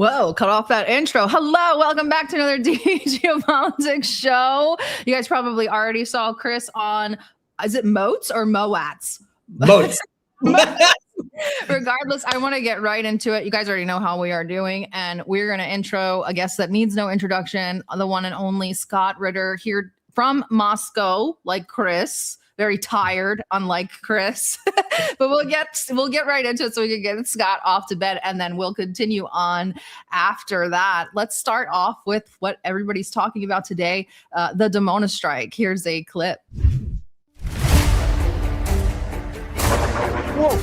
Whoa, cut off that intro. Hello, welcome back to another Geopolitics show. You guys probably already saw Chris on, is it Moats or Moats? Moats. Regardless, I want to get right into it. You guys already know how we are doing, and we're going to intro a guest that needs no introduction, the one and only Scott Ritter, here from Moscow, like Chris. Very tired, unlike Chris. But we'll get right into it so we can get Scott off to bed, and then we'll continue on after that. Let's start off with what everybody's talking about today, the Dimona strike. Here's a clip. Whoa.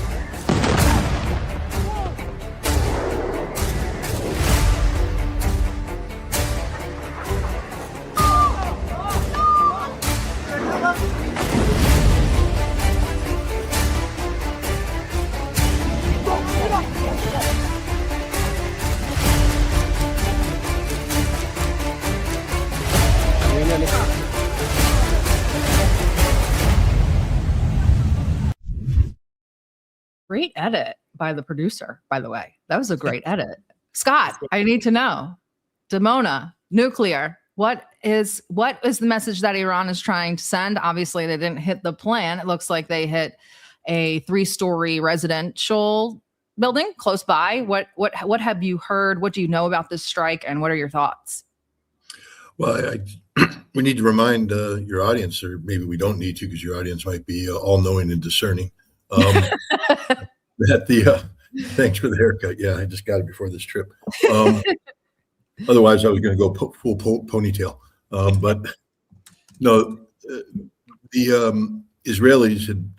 Great edit by the producer, by the way. That was a great edit. Scott, I need to know. Dimona, nuclear. What is the message that Iran is trying to send? Obviously, they didn't hit the plan. It looks like they hit a 3-story residential building close by. What have you heard? What do you know about this strike, and what are your thoughts? Well, we need to remind your audience, or maybe we don't need to, because your audience might be all-knowing and discerning. Thanks for the haircut. Yeah, I just got it before this trip. Otherwise, I was going to go full ponytail. But no, the Israelis had,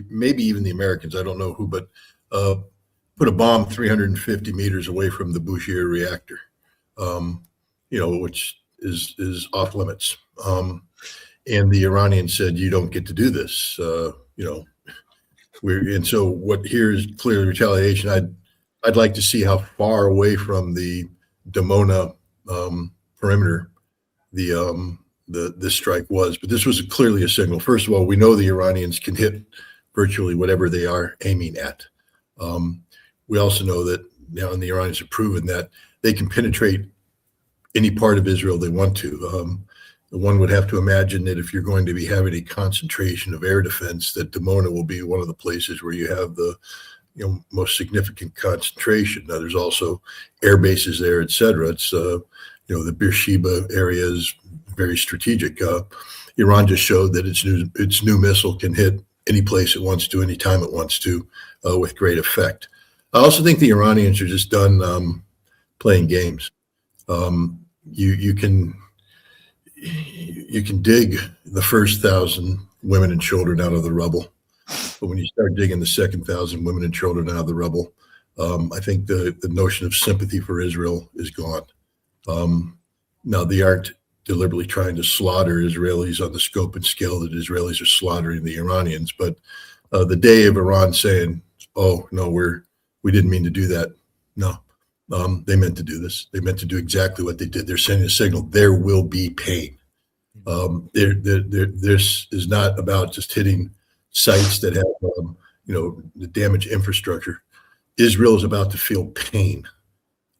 maybe even the Americans, I don't know who, but put a bomb 350 meters away from the Bushehr reactor, which is off limits. And the Iranians said, "You don't get to do this." And so what here is clearly retaliation. I'd like to see how far away from the Dimona perimeter this strike was, but this was clearly a signal. First of all, we know the Iranians can hit virtually whatever they are aiming at. We also know that now, and the Iranians have proven that they can penetrate any part of Israel they want to. One would have to imagine that if you're going to be having a concentration of air defense, that Dimona will be one of the places where you have the most significant concentration. Now, there's also air bases there, et cetera. It's the Beersheba area is very strategic. Iran just showed that its new missile can hit any place it wants to, anytime it wants to, with great effect. I also think the Iranians are just done playing games. You can dig the first 1,000 women and children out of the rubble, but when you start digging the second 1,000 women and children out of the rubble, I think the notion of sympathy for Israel is gone. Now, they aren't deliberately trying to slaughter Israelis on the scope and scale that Israelis are slaughtering the Iranians, but the day of Iran saying, "Oh no, we didn't mean to do that," no. They meant to do this. They meant to do exactly what they did. They're sending a signal. There will be pain. This is not about just hitting sites that have, the damaged infrastructure. Israel is about to feel pain,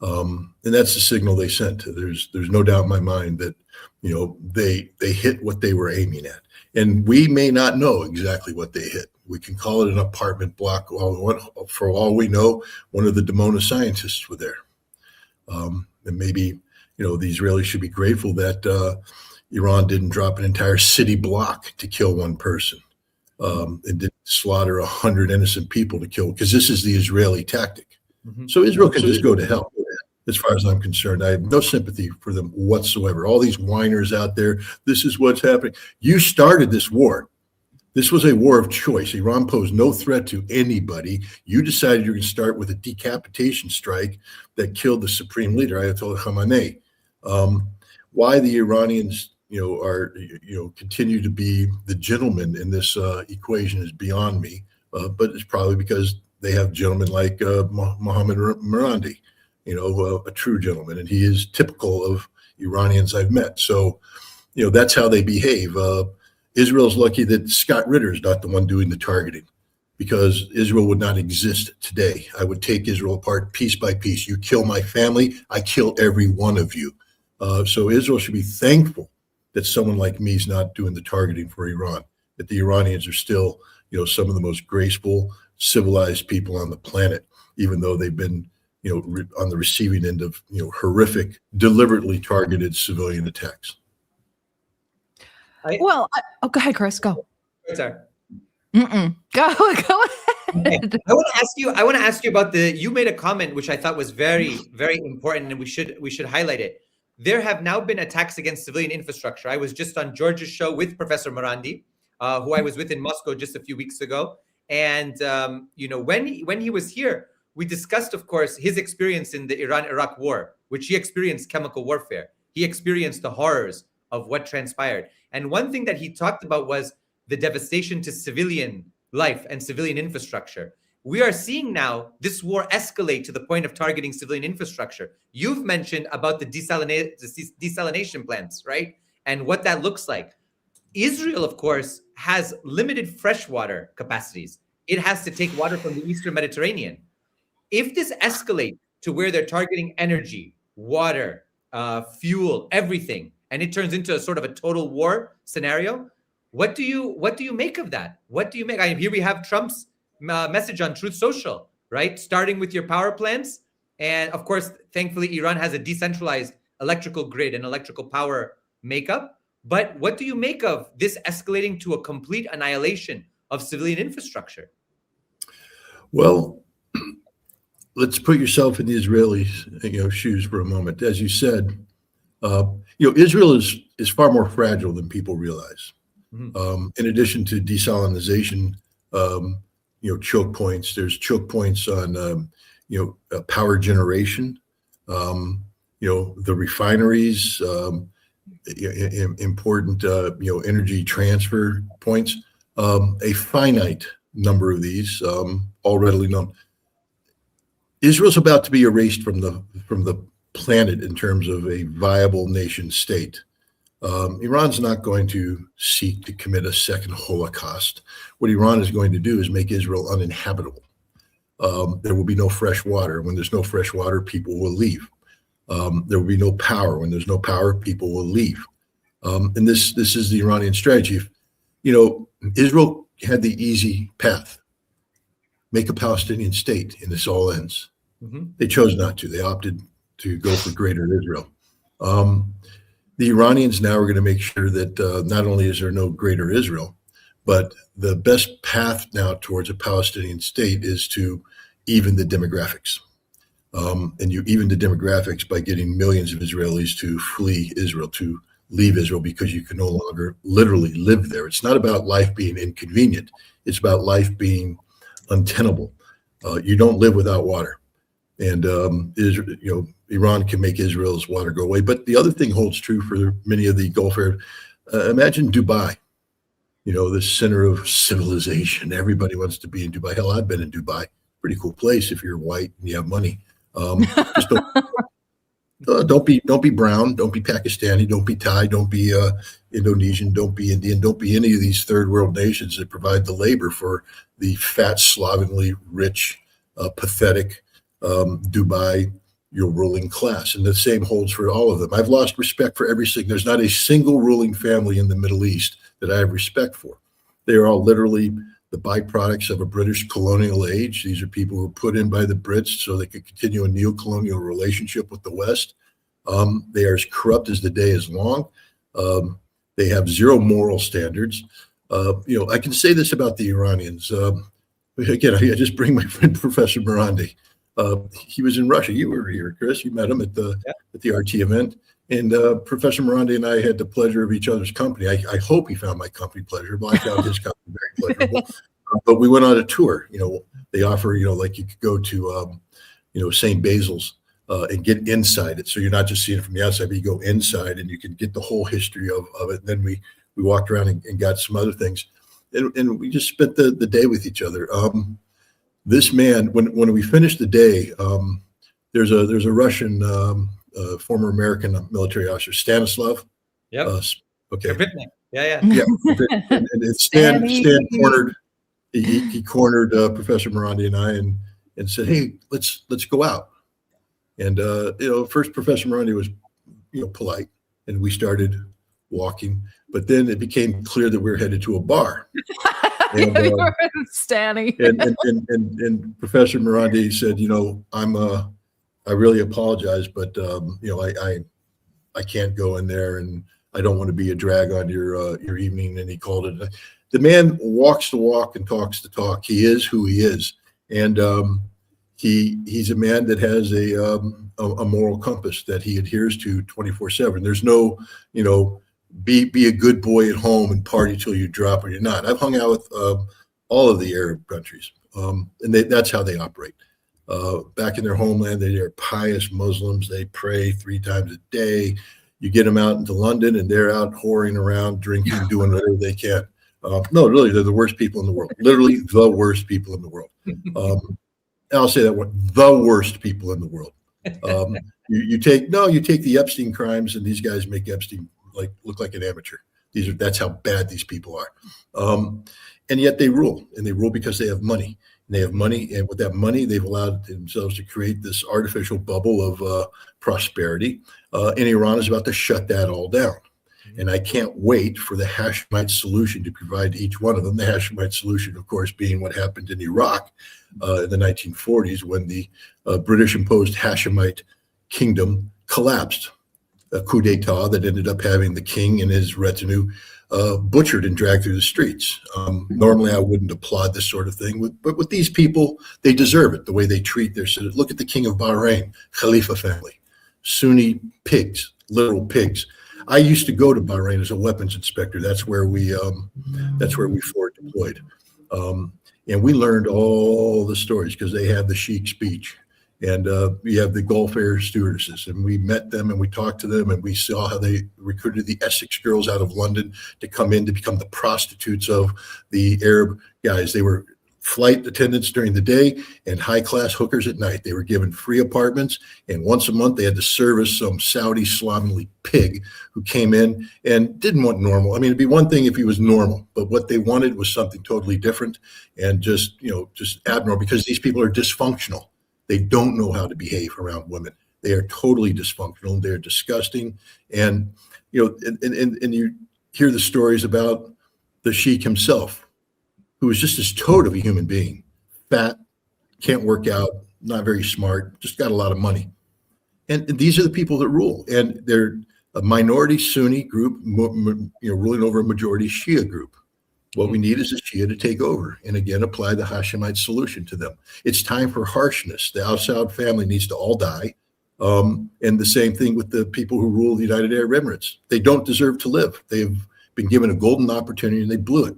and that's the signal they sent. There's no doubt in my mind that they hit what they were aiming at, and we may not know exactly what they hit. We can call it an apartment block. For all we know, one of the Dimona scientists were there. And maybe, the Israelis should be grateful that Iran didn't drop an entire city block to kill one person. And didn't slaughter 100 innocent people to kill, because this is the Israeli tactic. Mm-hmm. So Israel can just go to hell, as far as I'm concerned. I have no sympathy for them whatsoever. All these whiners out there, this is what's happening. You started this war. This was a war of choice. Iran posed no threat to anybody. You decided you're going to start with a decapitation strike that killed the supreme leader, Ayatollah Khamenei. Why the Iranians, continue to be the gentlemen in this equation is beyond me. But it's probably because they have gentlemen like Mohammad Muradi, a true gentleman, and he is typical of Iranians I've met. So, that's how they behave. Israel's lucky that Scott Ritter is not the one doing the targeting, because Israel would not exist today. I would take Israel apart piece by piece. You kill my family, I kill every one of you. So Israel should be thankful that someone like me is not doing the targeting for Iran, that the Iranians are still, some of the most graceful, civilized people on the planet, even though they've been, on the receiving end of, horrific, deliberately targeted civilian attacks. Go ahead, Chris, go. Sorry. Go ahead. I want to ask you about you made a comment which I thought was very, very important, and we should highlight it. There have now been attacks against civilian infrastructure. I was just on George's show with Professor Marandi, who I was with in Moscow just a few weeks ago. And when he was here, we discussed, of course, his experience in the Iran-Iraq war, which he experienced chemical warfare. He experienced the horrors of what transpired. And one thing that he talked about was the devastation to civilian life and civilian infrastructure. We are seeing now this war escalate to the point of targeting civilian infrastructure. You've mentioned about the desalination plants, right? And what that looks like. Israel, of course, has limited freshwater capacities. It has to take water from the Eastern Mediterranean. If this escalates to where they're targeting energy, water, fuel, everything, and it turns into a sort of a total war scenario, what do you make of that? What do you make? Here we have Trump's message on Truth Social, right? Starting with your power plants. And of course, thankfully, Iran has a decentralized electrical grid and electrical power makeup. But what do you make of this escalating to a complete annihilation of civilian infrastructure? Well, let's put yourself in the Israelis' shoes for a moment. As you said, Israel is far more fragile than people realize. Mm-hmm. In addition to desalination, choke points, there's choke points on, power generation, the refineries, important, energy transfer points, a finite number of these, all readily known. Israel's about to be erased from the planet in terms of a viable nation state. Iran's not going to seek to commit a second Holocaust. What Iran is going to do is make Israel uninhabitable. There will be no fresh water. When there's no fresh water, people will leave. There will be no power. When there's no power, people will leave. And this is the Iranian strategy. Israel had the easy path. Make a Palestinian state, and this all ends. Mm-hmm. They chose not to. They opted to go for greater Israel. The Iranians now are going to make sure that not only is there no greater Israel, but the best path now towards a Palestinian state is to even the demographics. And you even the demographics by getting millions of Israelis to flee Israel, to leave Israel, because you can no longer literally live there. It's not about life being inconvenient. It's about life being untenable. You don't live without water. And Iran can make Israel's water go away. But the other thing holds true for many of the Gulf areas. Imagine Dubai, the center of civilization. Everybody wants to be in Dubai. Hell, I've been in Dubai. Pretty cool place if you're white and you have money. Just don't be brown. Don't be Pakistani. Don't be Thai. Don't be Indonesian. Don't be Indian. Don't be any of these third world nations that provide the labor for the fat, slovenly, rich, pathetic Dubai, your ruling class. And the same holds for all of them. I've lost respect for every single. There's not a single ruling family in the Middle East that I have respect for. They are all literally the byproducts of a British colonial age. These are people who were put in by the Brits so they could continue a neo-colonial relationship with the West. They are as corrupt as the day is long. They have zero moral standards. I can say this about the Iranians. Again, I just bring my friend Professor Marandi. He was in Russia. You were here, Chris. You met him at the RT event. And Professor Marandi and I had the pleasure of each other's company. I hope he found my company pleasurable. I found his company very pleasurable. But we went on a tour. They offer, like you could go to, St. Basil's and get inside it. So you're not just seeing it from the outside, but you go inside and you can get the whole history of it. And then we walked around and got some other things. And we just spent the day with each other. This man, when we finished the day, there's a Russian former American military officer, Stanislav. Yeah. Okay. Yeah. Yeah. And it's Stan cornered he cornered Professor Morandi and I and said, "Hey, let's go out." And first Professor Morandi was polite, and we started walking. But then it became clear that we were headed to a bar. And, Stanny. and Professor Morandi said, I really apologize, but I can't go in there, and I don't want to be a drag on your evening. And he called it. The man walks the walk and talks the talk. He is who he is, and he's a man that has a moral compass that he adheres to 24/7. There's no, be a good boy at home and party till you drop or you're not. I've hung out with all of the Arab countries, and that's how they operate. Back in their homeland, they are pious Muslims. They pray 3 times a day. You get them out into London, and they're out whoring around, drinking, doing whatever they can. No, really, they're the worst people in the world. Literally, the worst people in the world. I'll say that one: the worst people in the world. You take the Epstein crimes, and these guys make Epstein look like an amateur. That's how bad these people are. And yet they rule, and they rule because they have money. And they have money, and with that money, they've allowed themselves to create this artificial bubble of prosperity. And Iran is about to shut that all down. And I can't wait for the Hashemite solution to provide to each one of them. The Hashemite solution, of course, being what happened in Iraq in the 1940s when the British-imposed Hashemite kingdom collapsed. A coup d'etat that ended up having the king and his retinue butchered and dragged through the streets. Normally, I wouldn't applaud this sort of thing, but with these people, they deserve it, the way they treat their citizens. Look at the king of Bahrain, Khalifa family, Sunni pigs, literal pigs. I used to go to Bahrain as a weapons inspector. That's where we forward deployed. And we learned all the stories because they have the chic speech. And we have the Gulf Air stewardesses, and we met them and we talked to them, and we saw how they recruited the Essex girls out of London to come in to become the prostitutes of the Arab guys. They were flight attendants during the day and high-class hookers at night. They were given free apartments, and once a month they had to service some Saudi slovenly pig who came in and didn't want normal. I mean, it'd be one thing if he was normal, but what they wanted was something totally different and just abnormal, because these people are dysfunctional. They don't know how to behave around women. They are totally dysfunctional. They're disgusting. And, and you hear the stories about the sheik himself, who is just this toad of a human being, fat, can't work out, not very smart, just got a lot of money. And these are the people that rule. And they're a minority Sunni group, ruling over a majority Shia group. What we need is a Shia to take over and again apply the Hashemite solution to them. It's time for harshness. The Al Saud family needs to all die. And the same thing with the people who rule the United Arab Emirates. They don't deserve to live. They've been given a golden opportunity and they blew it.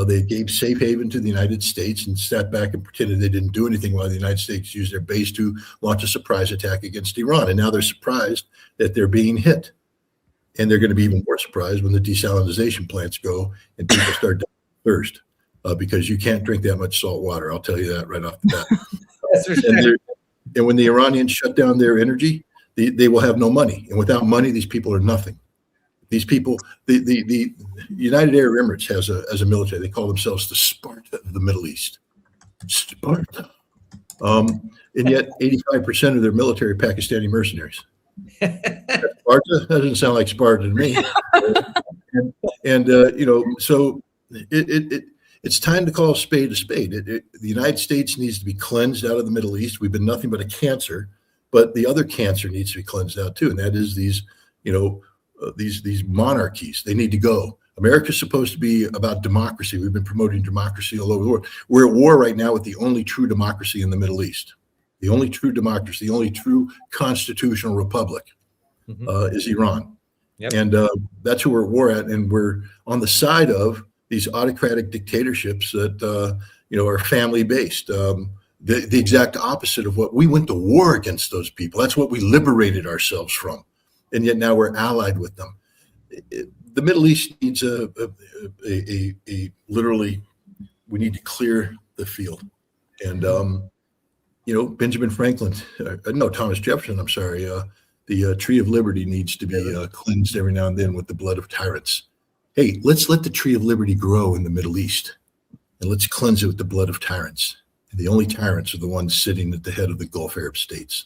They gave safe haven to the United States and sat back and pretended they didn't do anything while the United States used their base to launch a surprise attack against Iran. And now they're surprised that they're being hit. And they're going to be even more surprised when the desalinization plants go and people start dying of thirst because you can't drink that much salt water. I'll tell you that right off the bat. That's for sure. And when the Iranians shut down their energy, they will have no money. And without money, these people are nothing. These people, the United Arab Emirates has a military. They call themselves the Sparta of the Middle East. Sparta. And yet 85% of their military are Pakistani mercenaries. Sparta? That doesn't sound like Sparta to me. So it's time to call a spade a spade. The United States needs to be cleansed out of the Middle East. We've been nothing but a cancer, but the other cancer needs to be cleansed out too, and that is these monarchies. They need to go. America's supposed to be about democracy. We've been promoting democracy all over the world. We're at war right now with the only true democracy in the Middle East. The only true democracy, the only true constitutional republic is Iran. Yep. And that's who we're at war at. And we're on the side of these autocratic dictatorships that, are family-based. The exact opposite of what we went to war against those people. That's what we liberated ourselves from. And yet now we're allied with them. The Middle East needs literally, we need to clear the field. And, Benjamin Franklin, Thomas Jefferson, I'm sorry, the tree of liberty needs to be cleansed every now and then with the blood of tyrants. Hey, let's let the tree of liberty grow in the Middle East. and let's cleanse it with the blood of tyrants. And the only tyrants are the ones sitting at the head of the Gulf Arab states.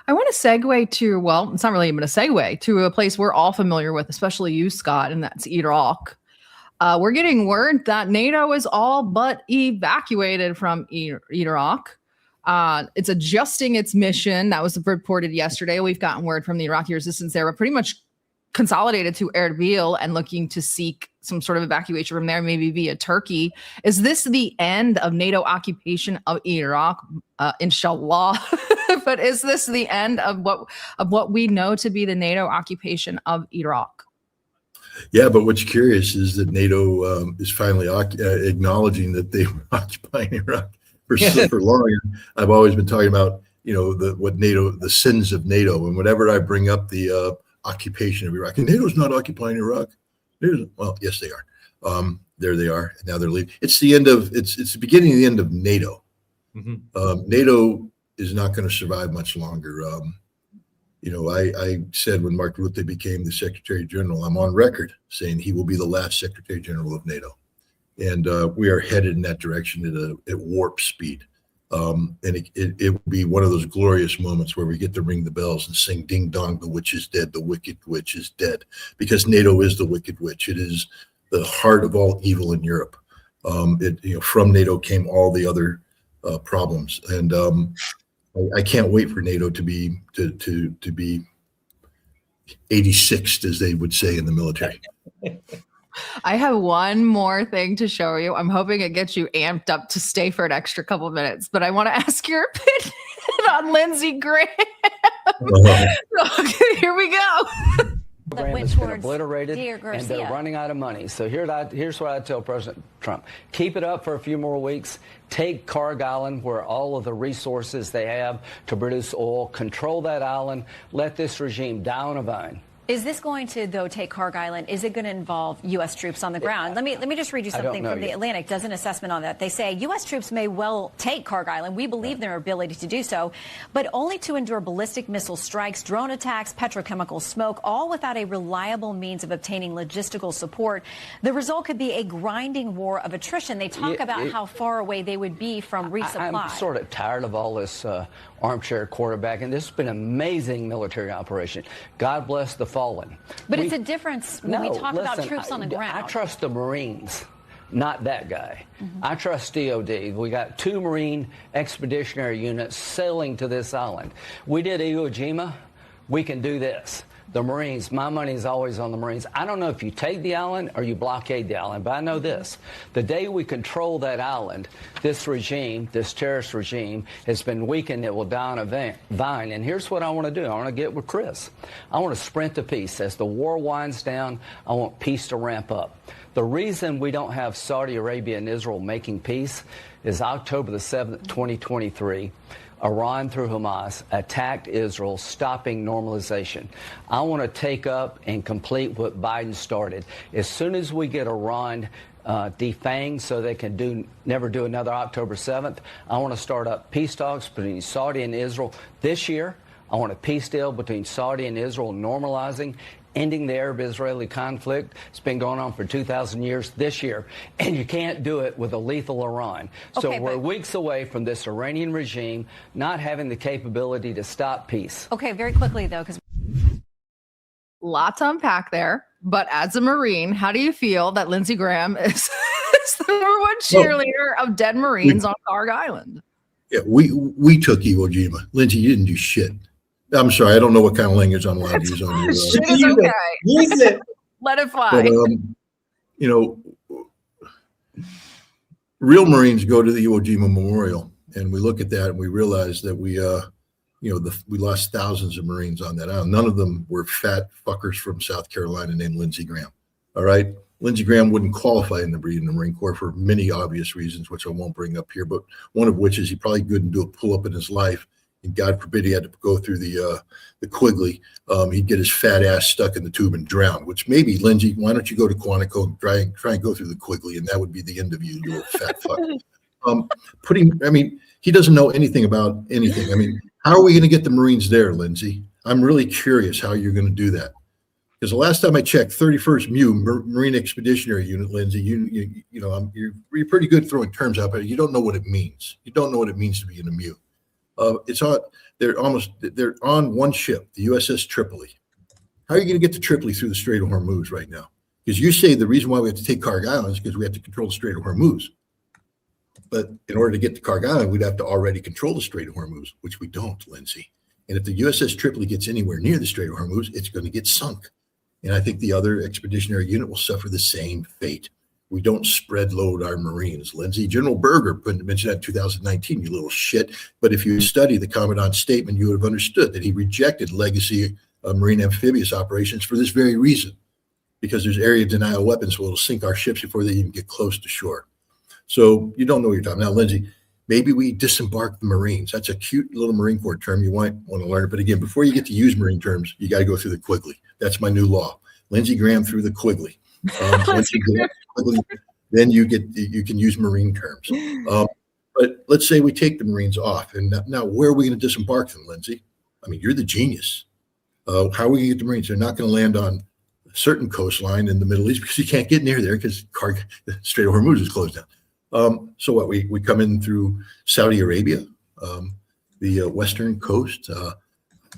I want to segue to, well, it's not really even a segue, to a place we're all familiar with, especially you, Scott, and that's Iraq. We're getting word that NATO is all but evacuated from Iraq. It's adjusting its mission. That was reported yesterday. We've gotten word from the Iraqi resistance there. We're pretty much consolidated to Erbil and looking to seek some sort of evacuation from there, maybe via Turkey. Is this the end of NATO occupation of Iraq? Inshallah. But is this the end of what we know to be the NATO occupation of Iraq? Yeah, but what's curious is that NATO is finally acknowledging that they were occupying Iraq for long. I've always been talking about, the sins of NATO, and whenever I bring up the occupation of Iraq, and NATO's not occupying Iraq. Well, yes, they are. There they are, and now they're leaving. It's the end of it's the beginning of the end of NATO. Mm-hmm. NATO is not going to survive much longer. I said when Mark Rutte became the Secretary General, I'm on record saying he will be the last Secretary General of NATO. And we are headed in that direction at warp speed. And it will be one of those glorious moments where we get to ring the bells and sing ding dong, the witch is dead, the wicked witch is dead, because NATO is the wicked witch. It is the heart of all evil in Europe. From NATO came all the other problems. And I can't wait for NATO to be 86th, as they would say in the military. I have one more thing to show you. I'm hoping it gets you amped up to stay for an extra couple of minutes, but I want to ask your opinion on Lindsey Graham. Okay, here we go. The program has been obliterated and they're running out of money. So here's what I tell President Trump. Keep it up for a few more weeks. Take Carg Island, where all of the resources they have to produce oil. Control that island. Let this regime die on a vine. Is this going to, though, take Carg Island? Is it going to involve U.S. troops on the ground? Let me just read you something from the Atlantic. Does an assessment on that. They say U.S. troops may well take Carg Island. We believe their ability to do so, but only to endure ballistic missile strikes, drone attacks, petrochemical smoke, all without a reliable means of obtaining logistical support. The result could be a grinding war of attrition. They talk about how far away they would be from resupply. I'm sort of tired of all this armchair quarterbacking. This has been an amazing military operation. God bless the fallen. But it's a difference when we talk about troops on the ground. I trust the Marines, not that guy. I trust DOD. We got 2 Marine expeditionary units sailing to this island. We did Iwo Jima. We can do this. The Marines, my money is always on the Marines. I don't know if you take the island or you blockade the island, but I know this. The day we control that island, this regime, this terrorist regime, has been weakened. It will die on a vine. And here's what I want to do. I want to get with Chris. I want to sprint to peace. As the war winds down, I want peace to ramp up. The reason we don't have Saudi Arabia and Israel making peace is October the 7th, 2023. Iran, through Hamas, attacked Israel, stopping normalization. I want to take up and complete what Biden started. As soon as we get Iran defanged so they can never do another October 7th, I want to start up peace talks between Saudi and Israel this year. I want a peace deal between Saudi and Israel, normalizing, ending the Arab-Israeli conflict. It's been going on for 2,000 years this year, and you can't do it with a lethal Iran. So we're weeks away from this Iranian regime not having the capability to stop peace. Okay, very quickly, though, because lot to unpack there. But as a Marine, how do you feel that Lindsey Graham is the number one cheerleader of dead Marines on Carg Island? Yeah, we took Iwo Jima. Lindsey, you didn't do shit. I'm sorry, I don't know what kind of language I'm allowed to use on you. Shit is okay. Use it. Let it fly. But, real Marines go to the Iwo Jima Memorial, and we look at that and we realize that we lost thousands of Marines on that island. None of them were fat fuckers from South Carolina named Lindsey Graham. All right. Lindsey Graham wouldn't qualify in the Marine Corps for many obvious reasons, which I won't bring up here, but one of which is he probably couldn't do a pull-up in his life. And God forbid he had to go through the Quigley. He'd get his fat ass stuck in the tube and drown, which maybe, Lindsey, why don't you go to Quantico and try and go through the Quigley, and that would be the end of you, you little fat fuck. He doesn't know anything about anything. How are we going to get the Marines there, Lindsey? I'm really curious how you're going to do that. Because the last time I checked, 31st MU, Marine Expeditionary Unit, Lindsay, you're pretty good throwing terms out, but you don't know what it means. You don't know what it means to be in a MU. They're on one ship, the USS Tripoli. How are you going to get to Tripoli through the Strait of Hormuz right now? Because you say the reason why we have to take Karg Island is because we have to control the Strait of Hormuz. But in order to get to Karg Island, we'd have to already control the Strait of Hormuz, which we don't, Lindsay. And if the USS Tripoli gets anywhere near the Strait of Hormuz, it's going to get sunk. And I think the other expeditionary unit will suffer the same fate. We don't spread load our Marines, Lindsay. General Berger mentioned that in 2019, you little shit. But if you study the Commandant's statement, you would have understood that he rejected legacy Marine amphibious operations for this very reason, because there's area denial weapons, so it'll sink our ships before they even get close to shore. So you don't know what you're talking about. Now, Lindsay, maybe we disembark the Marines. That's a cute little Marine Corps term. You might want to learn it. But again, before you get to use Marine terms, you got to go through the Quigley. That's my new law. Lindsey Graham through the Quigley. Once you get Quigley, then you can use Marine terms. But let's say we take the Marines off. And now where are we going to disembark them, Lindsay? I mean, you're the genius. How are we going to get the Marines? They're not going to land on a certain coastline in the Middle East because you can't get near there because the Strait of Hormuz is closed down. So what, we come in through Saudi Arabia, the western coast.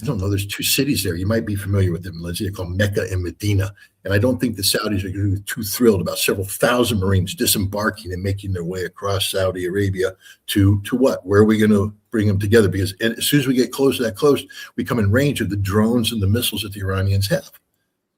I don't know, there's two cities there. You might be familiar with them, Lindsay. They're called Mecca and Medina. And I don't think the Saudis are going to be too thrilled about several thousand Marines disembarking and making their way across Saudi Arabia to what? Where are we going to bring them together? Because as soon as we get close to that coast, we come in range of the drones and the missiles that the Iranians have.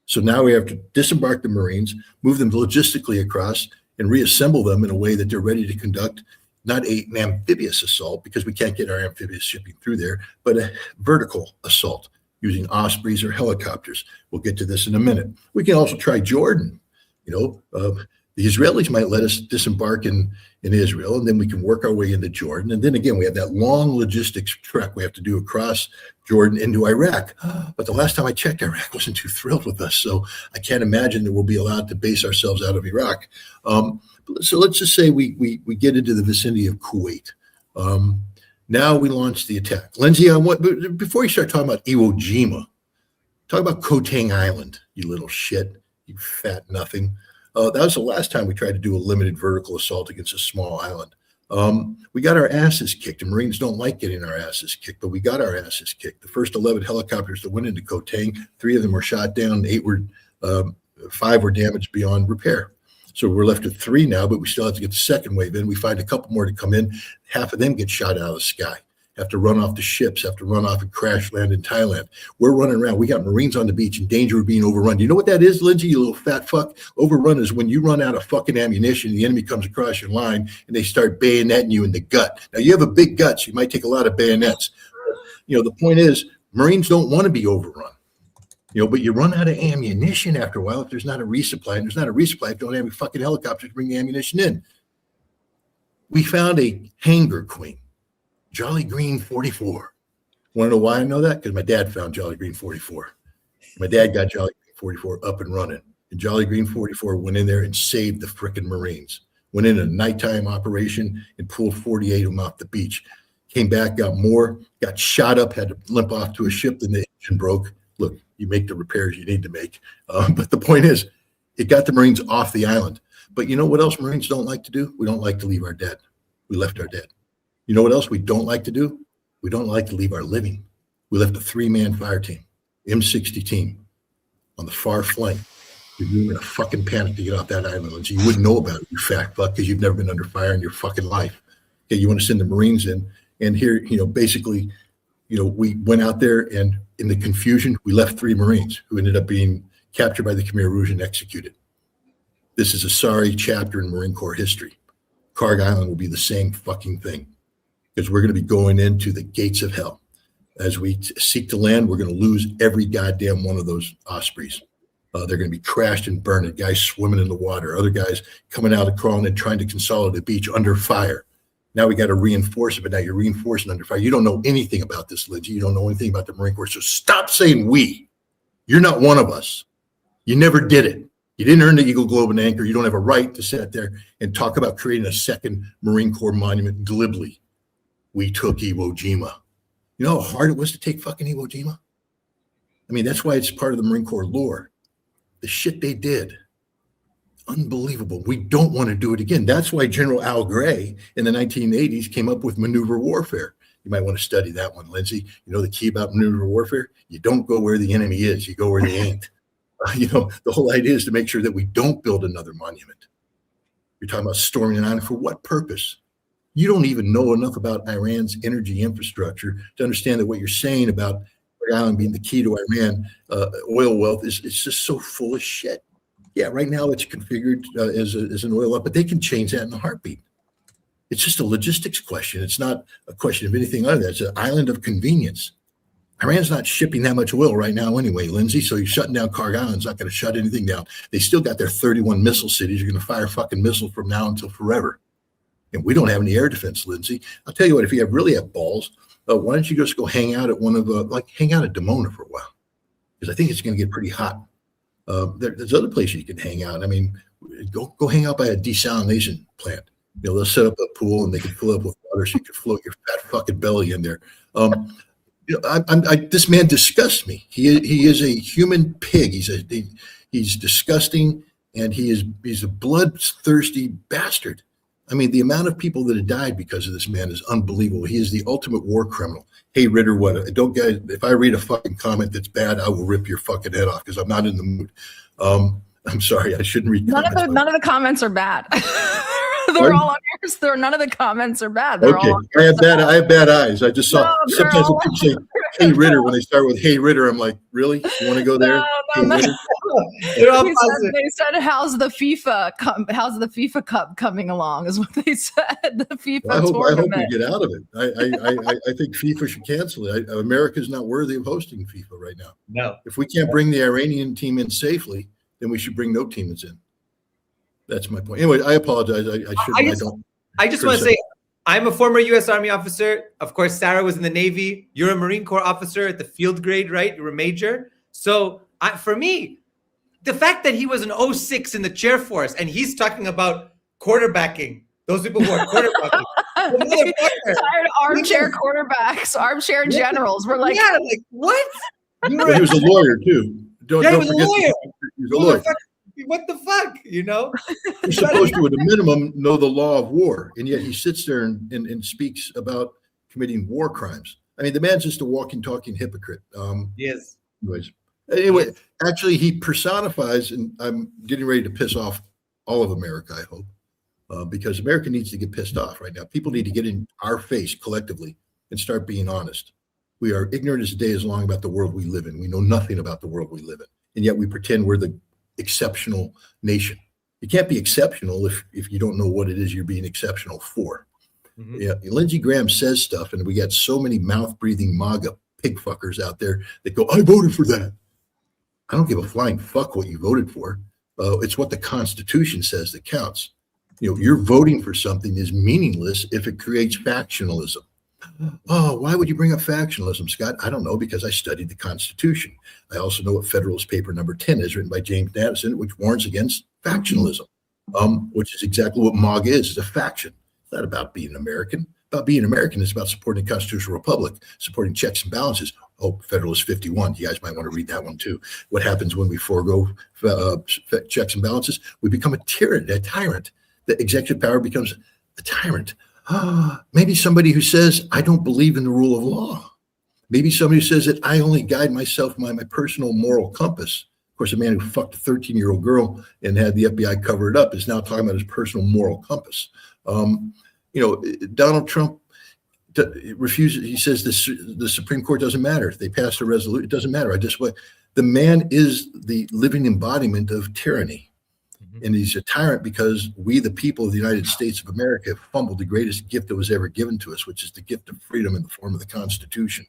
So now we have to disembark the Marines, move them logistically across, and reassemble them in a way that they're ready to conduct not an amphibious assault, because we can't get our amphibious shipping through there, but a vertical assault using Ospreys or helicopters. We'll get to this in a minute. We can also try Jordan. The Israelis might let us disembark in Israel, and then we can work our way into Jordan. And then again, we have that long logistics trek we have to do across Jordan into Iraq. But the last time I checked, Iraq wasn't too thrilled with us. So I can't imagine that we'll be allowed to base ourselves out of Iraq. So let's just say we get into the vicinity of Kuwait. Now we launch the attack. Lindsay, before you start talking about Iwo Jima, talk about Koh Tang Island, you little shit, you fat nothing. That was the last time we tried to do a limited vertical assault against a small island. We got our asses kicked. The Marines don't like getting our asses kicked, but we got our asses kicked. The first 11 helicopters that went into Koh Tang, 3 of them were shot down, 5 were damaged beyond repair. So we're left with 3 now, but we still have to get the second wave in. We find a couple more to come in. Half of them get shot out of the sky, have to run off the ships, have to run off and crash land in Thailand. We're running around. We got Marines on the beach in danger of being overrun. Do you know what that is, Lindsay, you little fat fuck? Overrun is when you run out of fucking ammunition, the enemy comes across your line and they start bayoneting you in the gut. Now, you have a big gut, so you might take a lot of bayonets. The point is, Marines don't want to be overrun. But you run out of ammunition after a while if there's not a resupply. And there's not a resupply if you don't have any fucking helicopters to bring the ammunition in. We found a hangar queen, Jolly Green 44. Want to know why I know that? Because my dad found Jolly Green 44. My dad got Jolly Green 44 up and running. And Jolly Green 44 went in there and saved the frickin' Marines. Went in a nighttime operation and pulled 48 of them off the beach. Came back, got more, got shot up, had to limp off to a ship, then the engine broke. Look, you make the repairs you need to make. But the point is, it got the Marines off the island. But you know what else Marines don't like to do? We don't like to leave our dead. We left our dead. You know what else we don't like to do? We don't like to leave our living. We left a 3-man fire team, M60 team, on the far flank. You're in a fucking panic to get off that island. So you wouldn't know about it, you fat fuck, because you've never been under fire in your fucking life. Okay, you want to send the Marines in. And here, basically, we went out there, and in the confusion, we left 3 Marines who ended up being captured by the Khmer Rouge and executed. This is a sorry chapter in Marine Corps history. Karg Island will be the same fucking thing, because we're going to be going into the gates of hell. As we seek to land, we're going to lose every goddamn one of those Ospreys. They're going to be crashed and burned. Guys swimming in the water. Other guys coming out of crawling and trying to consolidate the beach under fire. Now we got to reinforce it, but now you're reinforcing under fire. You don't know anything about this, Lindsay. You don't know anything about the Marine Corps. So stop saying we. You're not one of us. You never did it. You didn't earn the Eagle Globe and Anchor. You don't have a right to sit there and talk about creating a second Marine Corps monument glibly. We took Iwo Jima. You know how hard it was to take fucking Iwo Jima? I mean, that's why it's part of the Marine Corps lore. The shit they did. Unbelievable. We don't want to do it again. That's why General Al Gray in the 1980s came up with maneuver warfare. You might want to study that one, Lindsay. You know the key about maneuver warfare? You don't go where the enemy is. You go where they ain't. The whole idea is to make sure that we don't build another monument. You're talking about storming an island for what purpose? You don't even know enough about Iran's energy infrastructure to understand that what you're saying about the island being the key to Iran oil wealth is just so full of shit. Yeah, right now it's configured as an oil up, but they can change that in a heartbeat. It's just a logistics question. It's not a question of anything other than that. It's an island of convenience. Iran's not shipping that much oil right now anyway, Lindsay, so you're shutting down Kharg Island's not going to shut anything down. They still got their 31 missile cities. You're going to fire fucking missiles from now until forever. And we don't have any air defense, Lindsay. I'll tell you what, if you really have balls, why don't you just go hang out at hang out at Dimona for a while? Because I think it's going to get pretty hot. There's other places you can hang out. I mean, go hang out by a desalination plant. They'll set up a pool and they can fill up with water so you can float your fat fucking belly in there. This man disgusts me. He is a human pig. He's disgusting, and he's a bloodthirsty bastard. I mean, the amount of people that have died because of this man is unbelievable. He is the ultimate war criminal. Hey, Ritter, if I read a fucking comment that's bad, I will rip your fucking head off because I'm not in the mood. I'm sorry, I shouldn't read comments. None of the comments are bad. They're all on yours. None of the comments are bad. They're okay. All I have bad eyes. I just saw sometimes when people say, "Hey Ritter," when they start with "Hey Ritter," I'm like, "Really? You want to go there?" No. They said, "How's the FIFA Cup coming along?" Is what they said. The FIFA tournament. I hope we get out of it. I think FIFA should cancel it. America's not worthy of hosting FIFA right now. No. If we can't bring the Iranian team in safely, then we should bring no teams in. That's my point. Anyway, I apologize. I just want to say, I'm a former U.S. Army officer. Of course, Sarah was in the Navy. You're a Marine Corps officer at the field grade, right? You're a major. So for me, the fact that he was an 06 in the chair force and he's talking about quarterbacking, those people who are quarterbacking. Tired armchair quarterbacks, armchair generals. We're like, yeah, like what? He was a lawyer too. Don't forget he was a lawyer. What the fuck, You're supposed to, at a minimum, know the law of war, and yet he sits there and speaks about committing war crimes. I mean, the man's just a walking, talking hypocrite. Yes. Anyway, actually, he personifies, and I'm getting ready to piss off all of America, I hope, because America needs to get pissed off right now. People need to get in our face collectively and start being honest. We are ignorant as the day is long about the world we live in. We know nothing about the world we live in, and yet we pretend we're the exceptional nation. You can't be exceptional if you don't know what it is you're being exceptional for. Mm-hmm. Yeah, Lindsey Graham says stuff, and we got so many mouth-breathing MAGA pig fuckers out there that go, "I voted for that." I don't give a flying fuck what you voted for. It's what the Constitution says that counts. Your voting for something is meaningless if it creates factionalism. Oh, why would you bring up factionalism, Scott? I don't know, because I studied the Constitution. I also know what Federalist Paper number 10 is, written by James Madison, which warns against factionalism, which is exactly what MAGA is. It's a faction. It's not about being American. About being American is about supporting the constitutional republic, supporting checks and balances. Oh, Federalist 51. You guys might want to read that one too. What happens when we forego checks and balances? We become a tyrant. The executive power becomes a tyrant. Maybe somebody who says, "I don't believe in the rule of law." Maybe somebody who says that I only guide myself by my personal moral compass. Of course, a man who fucked a 13-year-old girl and had the FBI cover it up is now talking about his personal moral compass. Donald Trump refuses. He says the Supreme Court doesn't matter. If they pass a resolution, it doesn't matter. The man is the living embodiment of tyranny. And he's a tyrant because we, the people of the United States of America, have fumbled the greatest gift that was ever given to us, which is the gift of freedom in the form of the Constitution.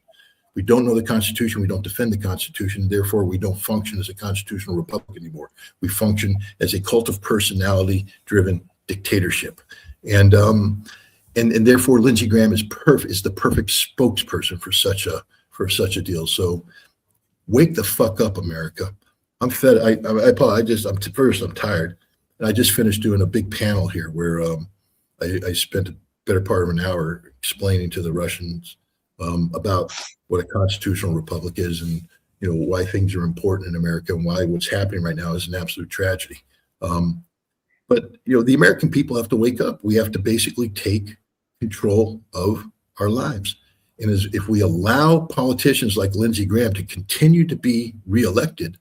We don't know the Constitution. We don't defend the Constitution. Therefore, we don't function as a constitutional republic anymore. We function as a cult of personality-driven dictatorship. And therefore, Lindsey Graham is the perfect spokesperson for such a deal. So wake the fuck up, America. I'm fed. I apologize. I'm tired. And I just finished doing a big panel here where I spent a better part of an hour explaining to the Russians about what a constitutional republic is and why things are important in America and why what's happening right now is an absolute tragedy. But the American people have to wake up. We have to basically take control of our lives. And if we allow politicians like Lindsey Graham to continue to be reelected,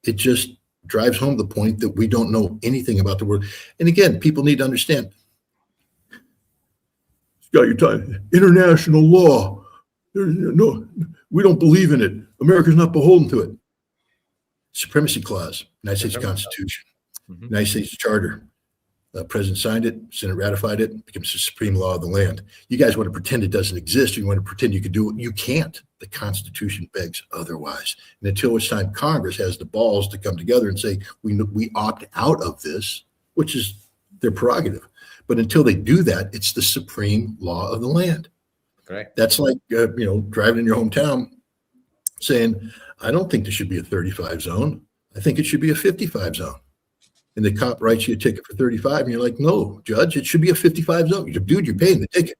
it just drives home the point that we don't know anything about the world. And again, people need to understand, Scott, you're talking international law. No, we don't believe in it. America's not beholden to it. Supremacy Clause, United States Constitution, United States Charter. President signed it, Senate ratified it, becomes the supreme law of the land. You guys want to pretend it doesn't exist, or you want to pretend you can do it. You can't. The Constitution begs otherwise. And until which time Congress has the balls to come together and say, we opt out of this, which is their prerogative. But until they do that, it's the supreme law of the land. Correct. That's like, driving in your hometown saying, I don't think there should be a 35 zone. I think it should be a 55 zone. And the cop writes you a ticket for 35, and you're like, no, judge, it should be a 55 zone. Dude, you're paying the ticket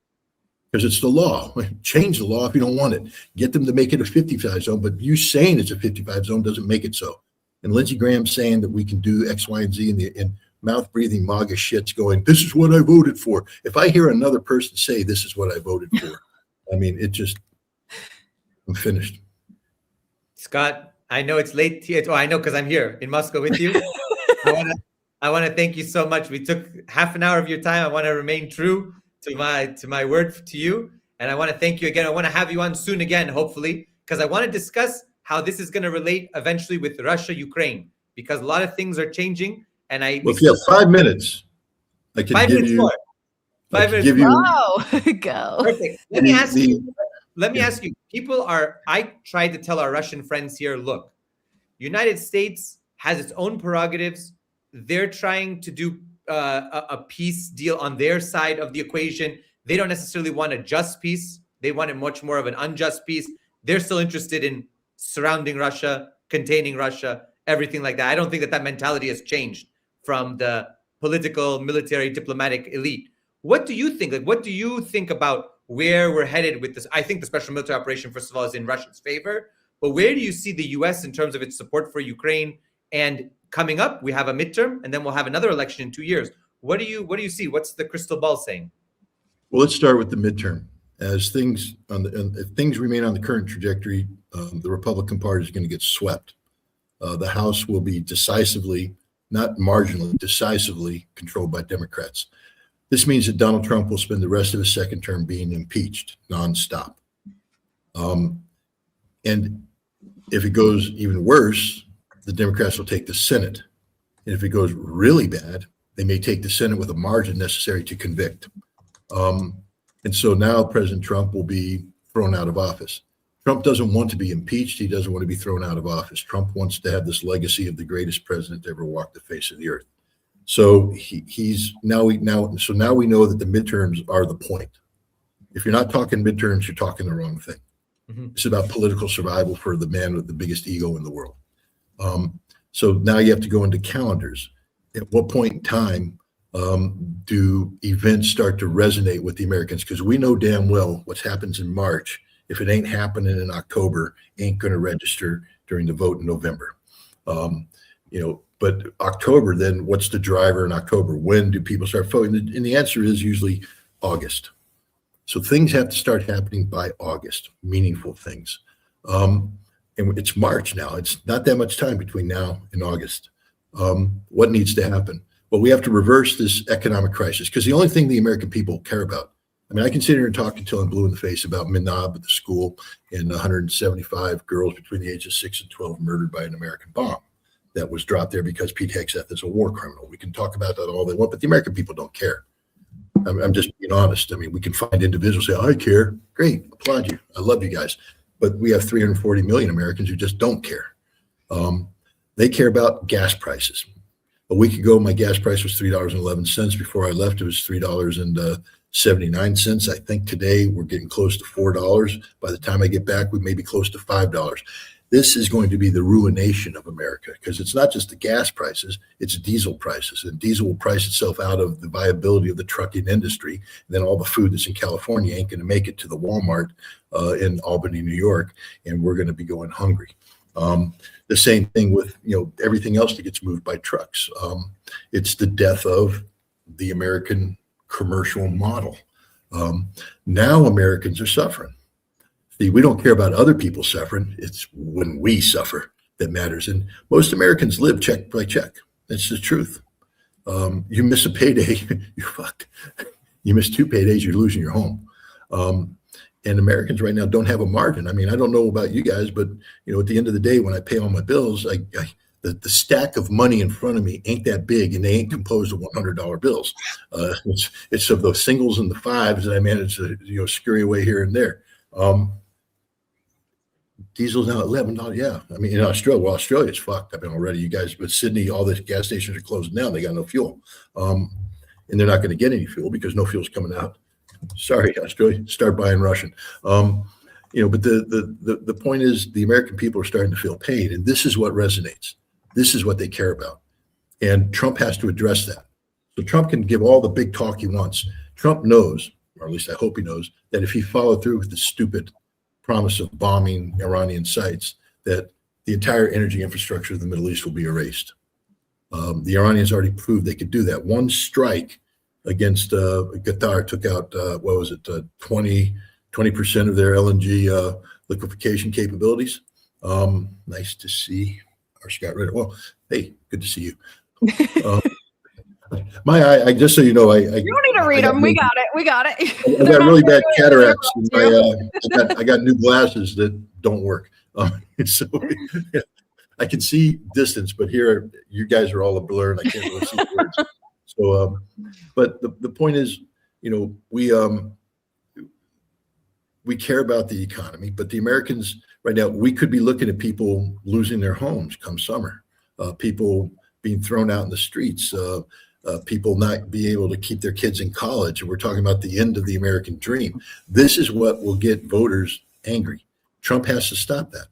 because it's the law. Change the law if you don't want it. Get them to make it a 55 zone, but you saying it's a 55 zone doesn't make it so. And Lindsey Graham saying that we can do X, Y, and Z, and mouth-breathing MAGA shit's going, this is what I voted for. If I hear another person say this is what I voted for, I mean, I'm finished. Scott, I know it's late here. Oh, I know, because I'm here in Moscow with you. I want to thank you so much. We took half an hour of your time. I want to remain true to my word to you. And I want to thank you again. I want to have you on soon again, hopefully, because I want to discuss how this is going to relate eventually with Russia, Ukraine, because a lot of things are changing. And if you have 5 minutes, I can give you. 5 minutes more. Go. Perfect. Let me ask you. I tried to tell our Russian friends here, look, United States has its own prerogatives. They're trying to do a peace deal on their side of the equation. They don't necessarily want a just peace. They want it much more of an unjust peace. They're still interested in surrounding Russia, containing Russia, everything like that. I don't think that mentality has changed from the political, military, diplomatic elite. What do you think? What do you think about where we're headed with this? I think the special military operation, first of all, is in Russia's favor. But where do you see the U.S. in terms of its support for Ukraine? And coming up, we have a midterm, and then we'll have another election in 2 years. What do you see? What's the crystal ball saying? Well, let's start with the midterm. As things if things remain on the current trajectory, the Republican Party is going to get swept. The House will be decisively, not marginally, decisively controlled by Democrats. This means that Donald Trump will spend the rest of his second term being impeached nonstop. And if it goes even worse, the Democrats will take the Senate. And if it goes really bad, they may take the Senate with a margin necessary to convict. And so now President Trump will be thrown out of office. Trump doesn't want to be impeached. He doesn't want to be thrown out of office. Trump wants to have this legacy of the greatest president to ever walk the face of the earth. So now we know that the midterms are the point. If you're not talking midterms, you're talking the wrong thing. Mm-hmm. It's about political survival for the man with the biggest ego in the world. So now you have to go into calendars. At what point in time do events start to resonate with the Americans? Because we know damn well what happens in March. If it ain't happening in October, ain't going to register during the vote in November. But October, then what's the driver in October? When do people start voting? And the answer is usually August. So things have to start happening by August, meaningful things. And it's March now. It's not that much time between now and August. What needs to happen? Well, we have to reverse this economic crisis, because the only thing the American people care about, I mean, I can sit here and talk until I'm blue in the face about Minab at the school and 175 girls between the ages of 6 and 12 murdered by an American bomb that was dropped there because Pete Hegseth is a war criminal. We can talk about that all they want, but the American people don't care. I'm just being honest. I mean, we can find individuals say, I care. Great, applaud you. I love you guys. But we have 340 million Americans who just don't care. They care about gas prices. A week ago, my gas price was $3.11. Before I left, it was $3.79. I think today we're getting close to $4. By the time I get back, we may be close to $5. This is going to be the ruination of America, because it's not just the gas prices, it's diesel prices. And diesel will price itself out of the viability of the trucking industry. And then all the food that's in California ain't going to make it to the Walmart in Albany, New York, and we're going to be going hungry. The same thing with everything else that gets moved by trucks. It's the death of the American commercial model. Now Americans are suffering. See, we don't care about other people suffering. It's when we suffer that matters. And most Americans live check by check. That's the truth. You miss a payday, you're fucked. You miss 2 paydays, you're losing your home. And Americans right now don't have a margin. I mean, I don't know about you guys, but at the end of the day, when I pay all my bills, the stack of money in front of me ain't that big, and they ain't composed of $100 bills. It's of those singles and the fives that I manage to scurry away here and there. Diesel's now at $11. Yeah, I mean in Australia's fucked. I mean already, you guys, but Sydney, all the gas stations are closing down. They got no fuel, and they're not going to get any fuel because no fuel's coming out. Sorry, Australia, start buying Russian. But the point is, the American people are starting to feel pain, and this is what resonates. This is what they care about, and Trump has to address that. So Trump can give all the big talk he wants. Trump knows, or at least I hope he knows, that if he followed through with the stupid promise of bombing Iranian sites, that the entire energy infrastructure of the Middle East will be erased. The Iranians already proved they could do that. One strike against Qatar took out, 20% of their LNG liquefaction capabilities. Nice to see our Scott Ritter. Well, hey, good to see you. I just so you know, you don't need to read them. We got it. I got really bad cataracts. I got new glasses that don't work. So I can see distance, but here you guys are all a blur, and I can't really see the words. So, but the point is, we care about the economy, but the Americans right now, we could be looking at people losing their homes come summer, people being thrown out in the streets. People not be able to keep their kids in college. And we're talking about the end of the American dream. This is what will get voters angry. Trump has to stop that.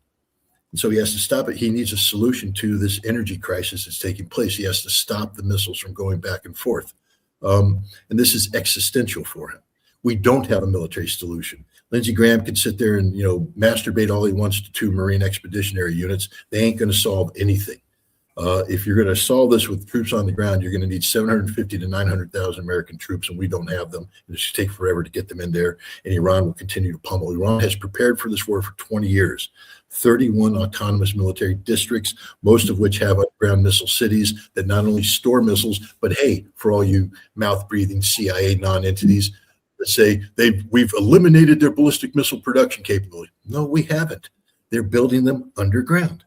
And so he has to stop it. He needs a solution to this energy crisis that's taking place. He has to stop the missiles from going back and forth. And this is existential for him. We don't have a military solution. Lindsey Graham can sit there and, masturbate all he wants to 2 Marine expeditionary units. They ain't going to solve anything. If you're going to solve this with troops on the ground, you're going to need 750 to 900,000 American troops, and we don't have them. It's going to take forever to get them in there, and Iran will continue to pummel. Iran has prepared for this war for 20 years. 31 autonomous military districts, most of which have underground missile cities that not only store missiles, but hey, for all you mouth-breathing CIA non-entities that say we've eliminated their ballistic missile production capability. No, we haven't. They're building them underground.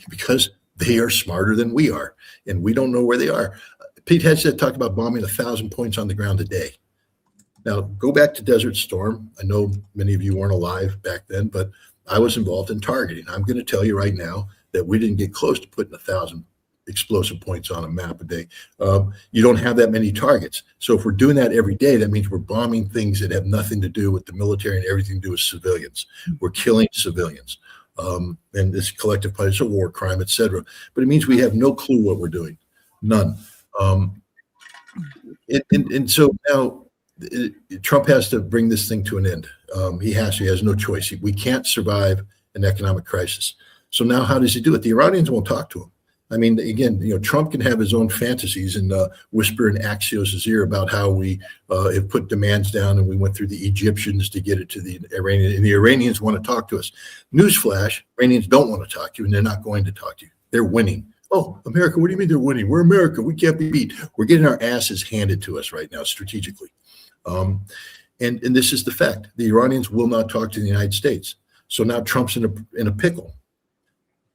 Because they are smarter than we are, and we don't know where they are. Pete Hegseth talked about bombing 1,000 points on the ground a day. Now, go back to Desert Storm. I know many of you weren't alive back then, but I was involved in targeting. I'm going to tell you right now that we didn't get close to putting 1,000 explosive points on a map a day. You don't have that many targets. So if we're doing that every day, that means we're bombing things that have nothing to do with the military and everything to do with civilians. We're killing civilians. And this collective punishment, it's a war crime, etc. But it means we have no clue what we're doing, none. And so now Trump has to bring this thing to an end. He has no choice. We can't survive an economic crisis. So now how does he do it? The Iranians won't talk to him. I mean, again, Trump can have his own fantasies and whisper in Axios' ear about how we have put demands down and we went through the Egyptians to get it to the Iranians, and the Iranians want to talk to us. Newsflash, Iranians don't want to talk to you, and they're not going to talk to you. They're winning. Oh, America, what do you mean they're winning? We're America. We can't be beat. We're getting our asses handed to us right now strategically. And this is the fact. The Iranians will not talk to the United States. So now Trump's in a pickle.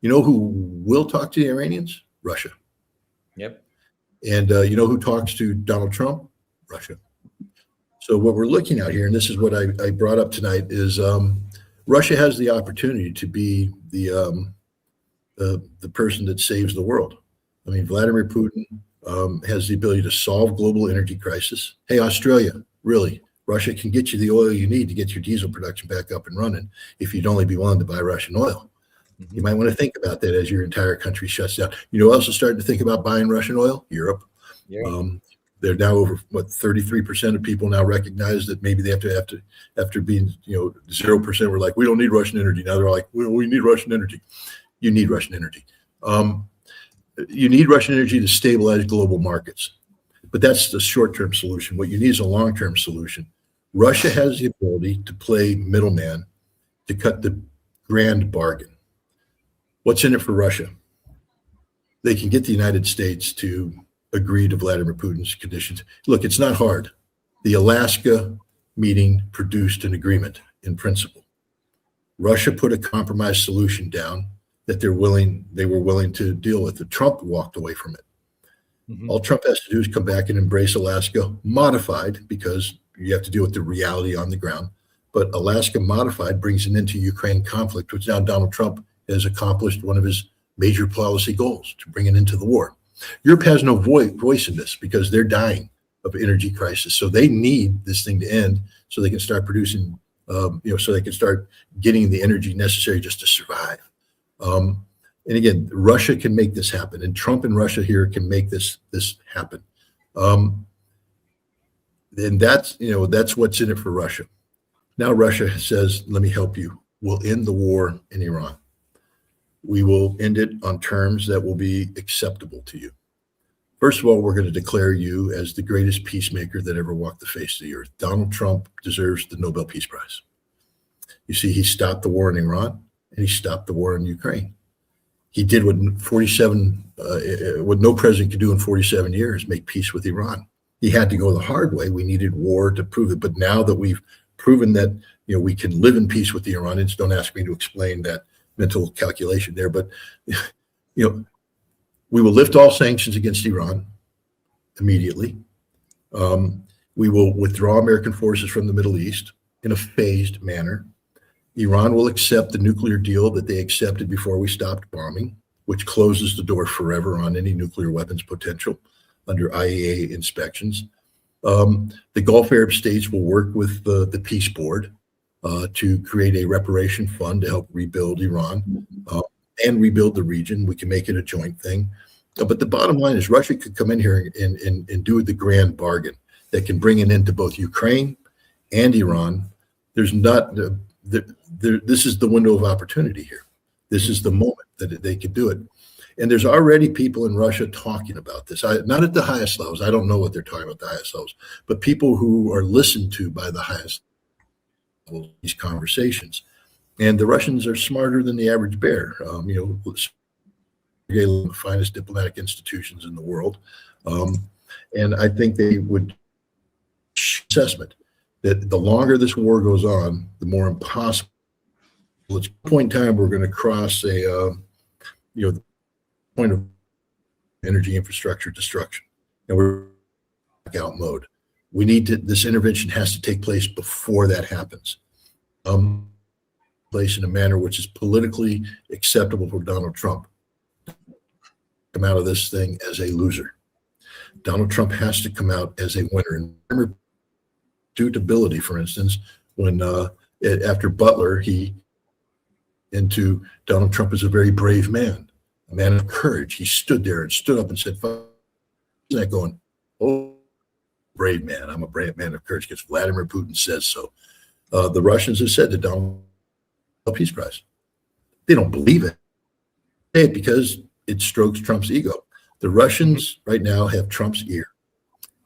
You know who will talk to the Iranians? Russia. Yep. And you know who talks to Donald Trump? Russia. So what we're looking at here, and this is what I brought up tonight, is Russia has the opportunity to be the person that saves the world. I mean, Vladimir Putin has the ability to solve global energy crisis. Hey, Australia, really, Russia can get you the oil you need to get your diesel production back up and running if you'd only be willing to buy Russian oil. Mm-hmm. You might want to think about that as your entire country shuts down. You know, also starting to think about buying Russian oil? Europe. Yeah. They're now over 33% of people now recognize that maybe they have to after being 0%. We're like, we don't need Russian energy. Now they're like, we need Russian energy. You need Russian energy. You need Russian energy to stabilize global markets, but that's the short-term solution. What you need is a long-term solution. Russia has the ability to play middleman to cut the grand bargain. What's in it for Russia? They can get the United States to agree to Vladimir Putin's conditions. Look, it's not hard. The Alaska meeting produced an agreement in principle. Russia put a compromise solution down that they were willing to deal with. The Trump walked away from it. Mm-hmm. All Trump has to do is come back and embrace Alaska modified, because you have to deal with the reality on the ground. But Alaska modified brings an end to Ukraine conflict, which now Donald Trump has accomplished one of his major policy goals, to bring an end to the war. Europe has no voice in this because they're dying of energy crisis. So they need this thing to end so they can start producing, so they can start getting the energy necessary just to survive. And again, Russia can make this happen, and Trump and Russia here can make this happen. And that's what's in it for Russia. Now Russia says, let me help you. We'll end the war in Iran. We will end it on terms that will be acceptable to you. First of all, we're going to declare you as the greatest peacemaker that ever walked the face of the earth. Donald Trump deserves the Nobel Peace Prize. You see, he stopped the war in Iran, and he stopped the war in Ukraine. He did what no president could do in 47 years, make peace with Iran. He had to go the hard way. We needed war to prove it. But now that we've proven that we can live in peace with the Iranians, don't ask me to explain that mental calculation there, but we will lift all sanctions against Iran immediately. We will withdraw American forces from the Middle East in a phased manner. Iran will accept the nuclear deal that they accepted before we stopped bombing, which closes the door forever on any nuclear weapons potential under IAEA inspections. The Gulf Arab states will work with the Peace Board to create a reparation fund to help rebuild Iran and rebuild the region. We can make it a joint thing. But the bottom line is Russia could come in here and do the grand bargain that can bring an end to both Ukraine and Iran. There's not, this is the window of opportunity here. This is the moment that they could do it. And there's already people in Russia talking about this, not at the highest levels. I don't know what they're talking about at the highest levels, but people who are listened to by the highest levels, these conversations. And the Russians are smarter than the average bear. The finest diplomatic institutions in the world. And I think they would assessment that the longer this war goes on, the more impossible. At some point in time, we're going to cross the point of energy infrastructure destruction, and we're in blackout mode. We need to. This intervention has to take place before that happens. Place in a manner which is politically acceptable for Donald Trump. Come out of this thing as a loser. Donald Trump has to come out as a winner. And remember, suitability, for instance, when after Butler, Donald Trump is a very brave man, a man of courage. He stood there and stood up and said, "Not going, oh, brave man. I'm a brave man of courage because Vladimir Putin says so." The Russians have said to Donald Peace Prize. They don't believe it. They say it because it strokes Trump's ego. The Russians right now have Trump's ear.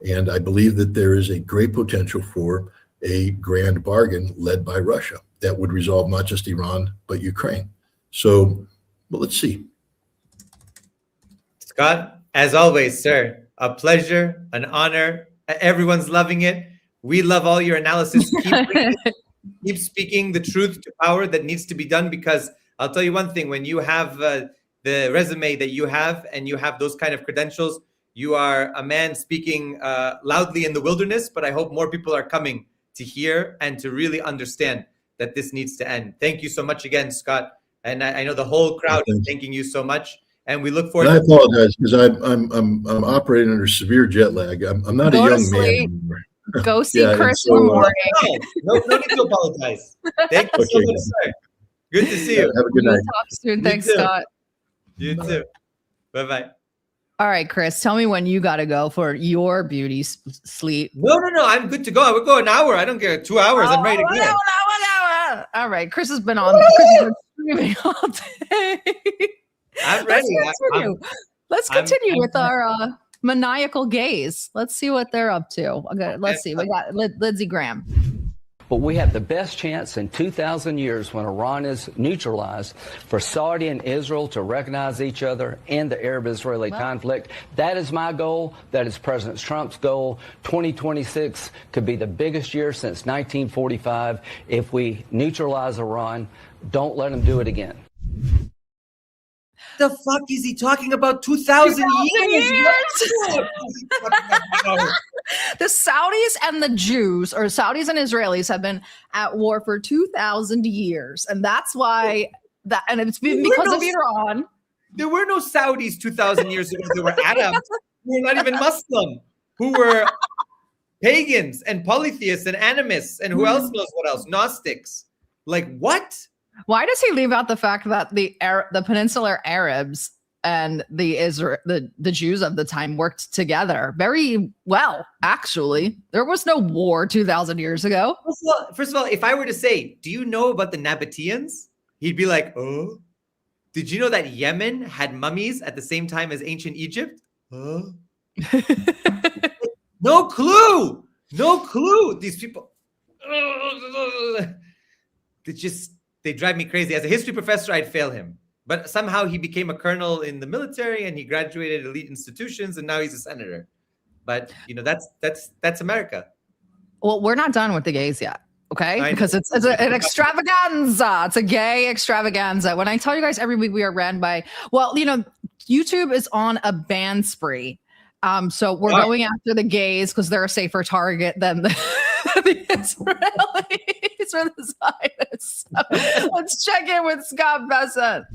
And I believe that there is a great potential for a grand bargain led by Russia that would resolve not just Iran, but Ukraine. So, well, let's see. Scott, as always, sir, a pleasure, an honor. Everyone's loving it. We love all your analysis. Keep speaking the truth to power that needs to be done, because I'll tell you one thing, when you have the resume that you have and you have those kind of credentials, you are a man speaking loudly in the wilderness, but I hope more people are coming to hear and to really understand that this needs to end. Thank you so much again, Scott. And I know the whole crowd is thanking you so much. And we look forward I apologize because I'm operating under severe jet lag. I'm not a young man anymore. Go see Chris in the morning. No need to apologize. Thank you so much, sir. Good to see you. Have a good night. Talk soon. Thanks, Scott. You too. Bye-bye. All right, Chris, tell me when you got to go for your beauty sleep. No. I'm good to go. I would go an hour. I don't care. 2 hours. I'm ready to go. 1 hour. All right. Chris has been on. Chris has been streaming all day. I'm ready. Let's continue with our maniacal gaze. Let's see what they're up to. Okay, let's see. We got Lindsey Graham. But we have the best chance in 2,000 years when Iran is neutralized for Saudi and Israel to recognize each other in the Arab-Israeli conflict. That is my goal. That is President Trump's goal. 2026 could be the biggest year since 1945 if we neutralize Iran. Don't let them do it again. The fuck is he talking about? 2,000 years? The Saudis and the Jews, or Saudis and Israelis, have been at war for 2,000 years, and that's why that. And it's been because of Iran. There were no Saudis 2,000 years ago. There were Arabs who were not even Muslim, who were pagans and polytheists and animists, and who else knows what else? Gnostics. Like what? Why does he leave out the fact that the Peninsular Arabs and the Jews of the time worked together very well? Actually, there was no war 2,000 years ago. First of all, if I were to say, "Do you know about the Nabateans?" He'd be like, "Oh, did you know that Yemen had mummies at the same time as ancient Egypt?" No clue. These people, they drive me crazy. As a history professor, I'd fail him. But somehow he became a colonel in the military and he graduated elite institutions and now he's a senator. But, that's America. Well, we're not done with the gays yet, okay? Because it's an extravaganza. It's a gay extravaganza. When I tell you guys every week we are ran by, YouTube is on a ban spree. So we're going after the gays because they're a safer target than the Israelis or the Zionists. So let's check in with Scott Bessent.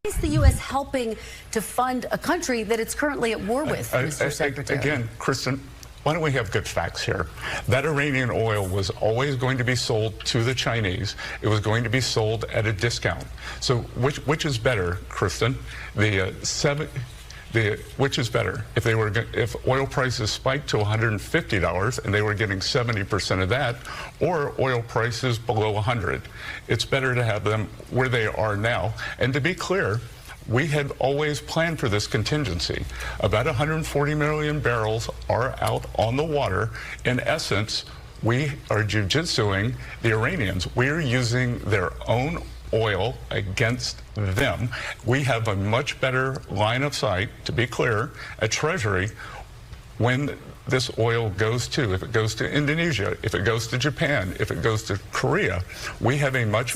Is the U.S. helping to fund a country that it's currently at war with, Mr. Secretary? Again, Kristen, why don't we have good facts here? That Iranian oil was always going to be sold to the Chinese. It was going to be sold at a discount. So which is better, Kristen? Which is better? If oil prices spiked to $150 and they were getting 70% of that, or oil prices below 100, it's better to have them where they are now. And to be clear, we had always planned for this contingency. About 140 million barrels are out on the water. In essence, we are jujitsuing the Iranians. We are using their own oil against them. We have a much better line of sight, to be clear, at Treasury when this oil goes to, if it goes to Indonesia, if it goes to Japan, if it goes to Korea, we have a much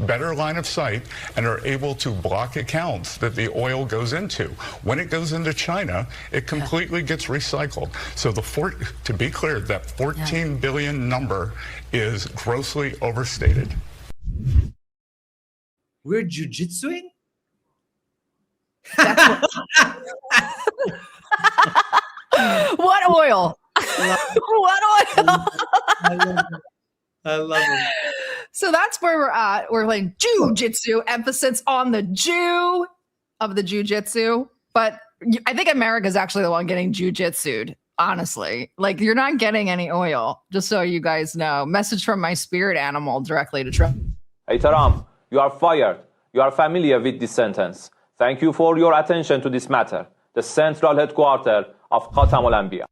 better line of sight and are able to block accounts that the oil goes into. When it goes into China, it completely gets recycled. So to be clear, that 14 billion number is grossly overstated. We're jujitsuing? What oil? What oil? I love it. So that's where we're at. We're playing jujitsu, emphasis on the Jew of the jujitsu. But I think America's actually the one getting jujitsu'd, honestly. Like, you're not getting any oil, just so you guys know. Message from my spirit animal directly to Trump. Hey, Taram, you are fired. You are familiar with this sentence. Thank you for your attention to this matter. The central headquarters of Khatam al-Anbiya.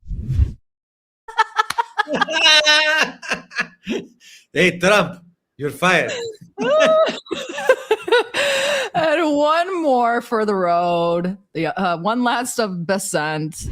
Hey, Trump, you're fired. And one more for the road. One last of Bessent.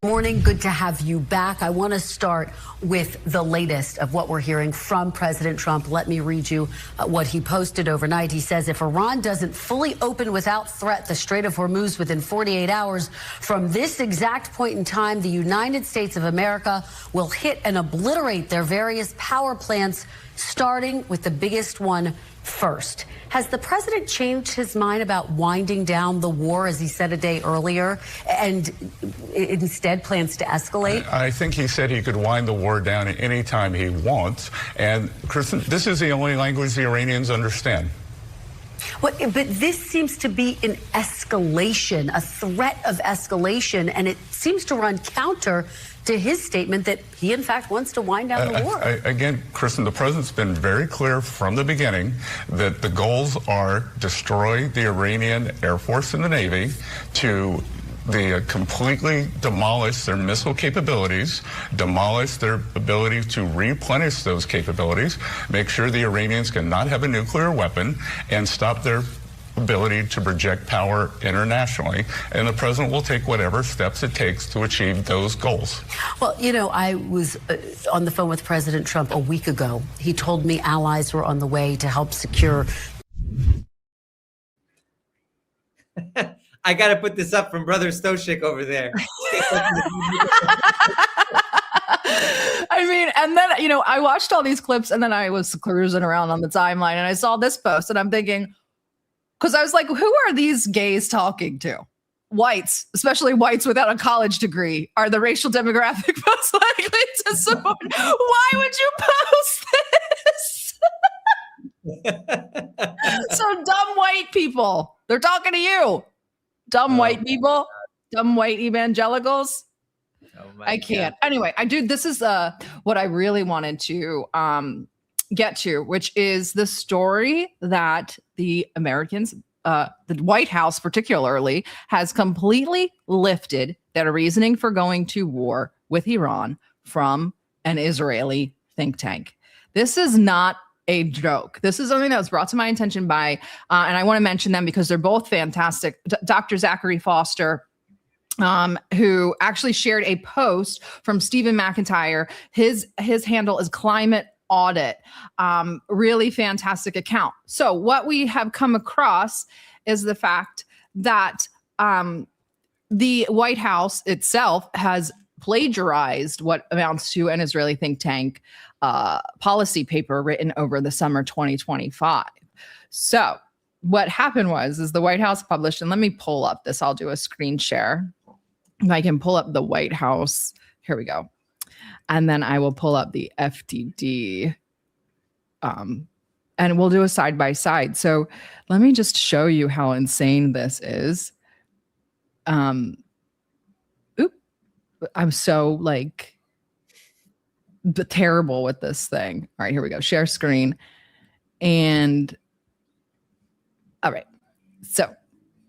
Morning, good to have you back. I want to start with the latest of what we're hearing from President Trump. Let me read you what he posted overnight. He says if Iran doesn't fully open without threat the Strait of Hormuz within 48 hours from this exact point in time, the United States of America will hit and obliterate their various power plants, starting with the biggest one first. Has the president changed his mind about winding down the war, as he said a day earlier, and instead plans to escalate? I think he said he could wind the war down at any time he wants. And Kristen, this is the only language the Iranians understand. But this seems to be an escalation, a threat of escalation, and it seems to run counter to his statement that he, in fact, wants to wind down the war. Again, Kristen, the president's been very clear from the beginning that the goals are destroy the Iranian Air Force and the Navy, to completely demolish their missile capabilities, demolish their ability to replenish those capabilities, make sure the Iranians cannot have a nuclear weapon, and stop their ability to project power internationally. And the president will take whatever steps it takes to achieve those goals. Well, you know, I was on the phone with President Trump a week ago. He told me allies were on the way to help secure. I got to put this up from Brother Stoshik over there. I mean, and then, you know, I watched all these clips and then I was cruising around on the timeline and I saw this post and I'm thinking, because I was like, who are these gays talking to? Whites, especially whites without a college degree, are the racial demographic most likely to support. Why would you post this? So dumb white people, they're talking to you. Dumb white people, dumb white evangelicals. I can't. God. Anyway, this is what I really wanted to get to, which is the story that the Americans, the White House particularly, has completely lifted their reasoning for going to war with Iran from an Israeli think tank. This is not a joke. This is something that was brought to my attention by, and I want to mention them because they're both fantastic. Dr. Zachary Foster, who actually shared a post from Stephen McIntyre. His handle is Climate Audit. Really fantastic account. So what we have come across is the fact that the White House itself has plagiarized what amounts to an Israeli think tank policy paper written over the summer 2025. So what happened is the White House published, and let me pull up this. I'll do a screen share. If I can pull up the White House. Here we go. And then I will pull up the FDD. And we'll do a side by side. So let me just show you how insane this is. I'm so terrible with this thing. All right, here we go. Share screen. And all right. So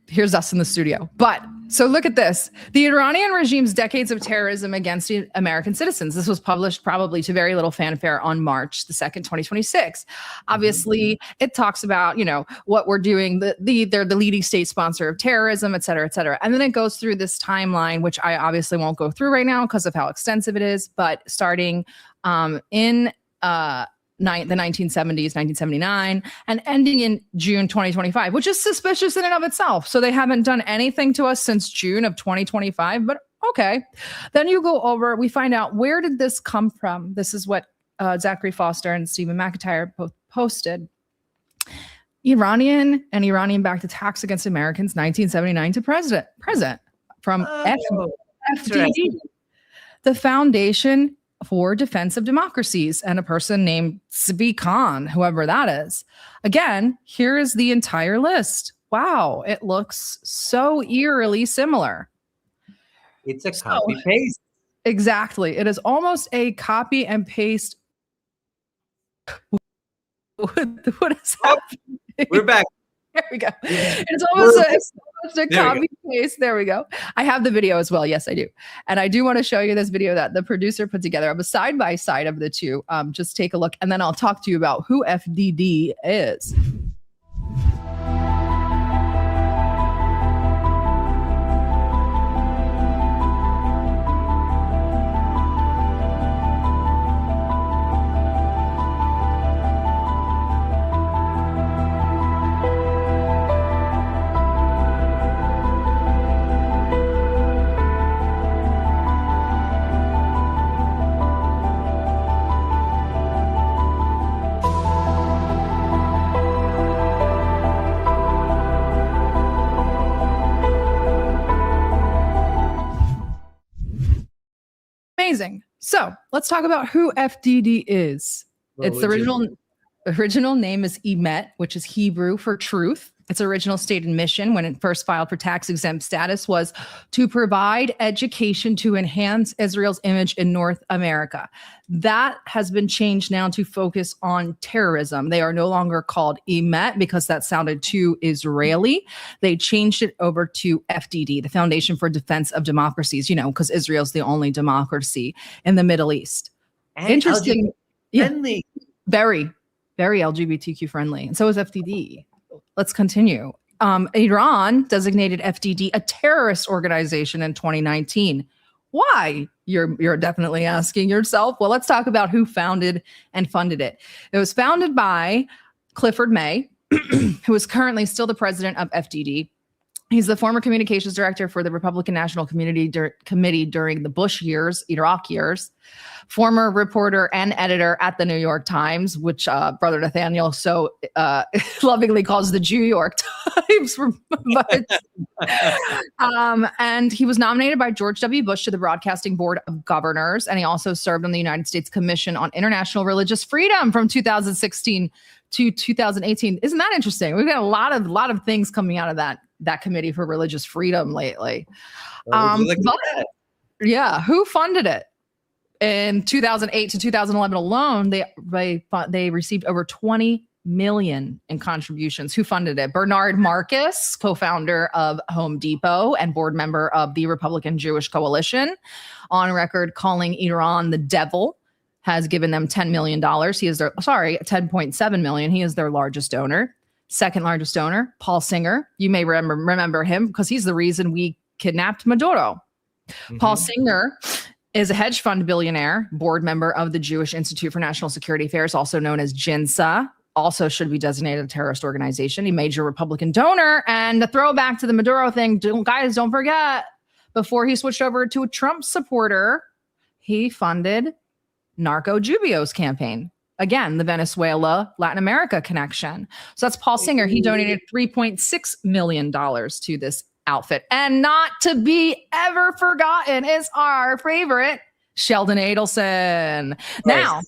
here's us in the studio. But so look at this. The Iranian regime's decades of terrorism against American citizens. This was published probably to very little fanfare on March the 2nd, 2026. Obviously, it talks about, you know, what we're doing. They're the leading state sponsor of terrorism, et cetera, et cetera. And then it goes through this timeline, which I obviously won't go through right now because of how extensive it is. But starting in the 1970s, 1979, and ending in June 2025, which is suspicious in and of itself. So they haven't done anything to us since June of 2025, but okay. Then you go over, we find out, where did this come from? This is what Zachary Foster and Stephen McIntyre both posted. Iranian-backed attacks against Americans, 1979 to present from FDD, the Foundation for Defense of Democracies, and a person named Zvi Khan, whoever that is. Again, here is the entire list. Wow, it looks so eerily similar. It's a copy paste. Exactly. It is almost a copy and paste. What is happening? We're back. There we go. It's almost a copy paste. There we go. I have the video as well. Yes, I do. And I do want to show you this video that the producer put together of a side by side of the two. Just take a look, and then I'll talk to you about who FDD is. Amazing. So let's talk about who FDD is. It's the original. Original name is Emet, which is Hebrew for truth. Its original stated mission when it first filed for tax-exempt status was to provide education to enhance Israel's image in North America. That has been changed now to focus on terrorism. They are no longer called Emet because that sounded too Israeli. They changed it over to FDD, the Foundation for Defense of Democracies, because Israel's the only democracy in the Middle East. And Interesting. Friendly. Very, very LGBTQ friendly. And so is FDD. Let's continue. Iran designated FDD a terrorist organization in 2019. Why? You're definitely asking yourself. Well, let's talk about who founded and funded it. It was founded by Clifford May, who is currently still the president of FDD. He's the former communications director for the Republican National Committee during the Bush years, Iraq years, former reporter and editor at the New York Times, which Brother Nathaniel so lovingly calls the Jew York Times. And he was nominated by George W. Bush to the Broadcasting Board of Governors, and he also served on the United States Commission on International Religious Freedom from 2016 to 2018. Isn't that interesting? We've got a lot of things coming out of that committee for religious freedom lately. Yeah, who funded it? In 2008 to 2011 alone, they received over 20 million in contributions. Who funded it? Bernard Marcus, co-founder of Home Depot and board member of the Republican Jewish Coalition, on record calling Iran the devil, has given them $10 million. He is their, $10.7 million. He is their largest donor. Second largest donor, Paul Singer. You may remember him because he's the reason we kidnapped Maduro. Mm-hmm. Paul Singer is a hedge fund billionaire, board member of the Jewish Institute for National Security Affairs, also known as JINSA, also should be designated a terrorist organization, a major Republican donor. And to throw back to the Maduro thing, guys, don't forget, before he switched over to a Trump supporter, he funded Narco Jubio's campaign. Again, the Venezuela, Latin America connection. So that's Paul Singer. He donated $3.6 million to this outfit. And not to be ever forgotten is our favorite, Sheldon Adelson. Nice. Now,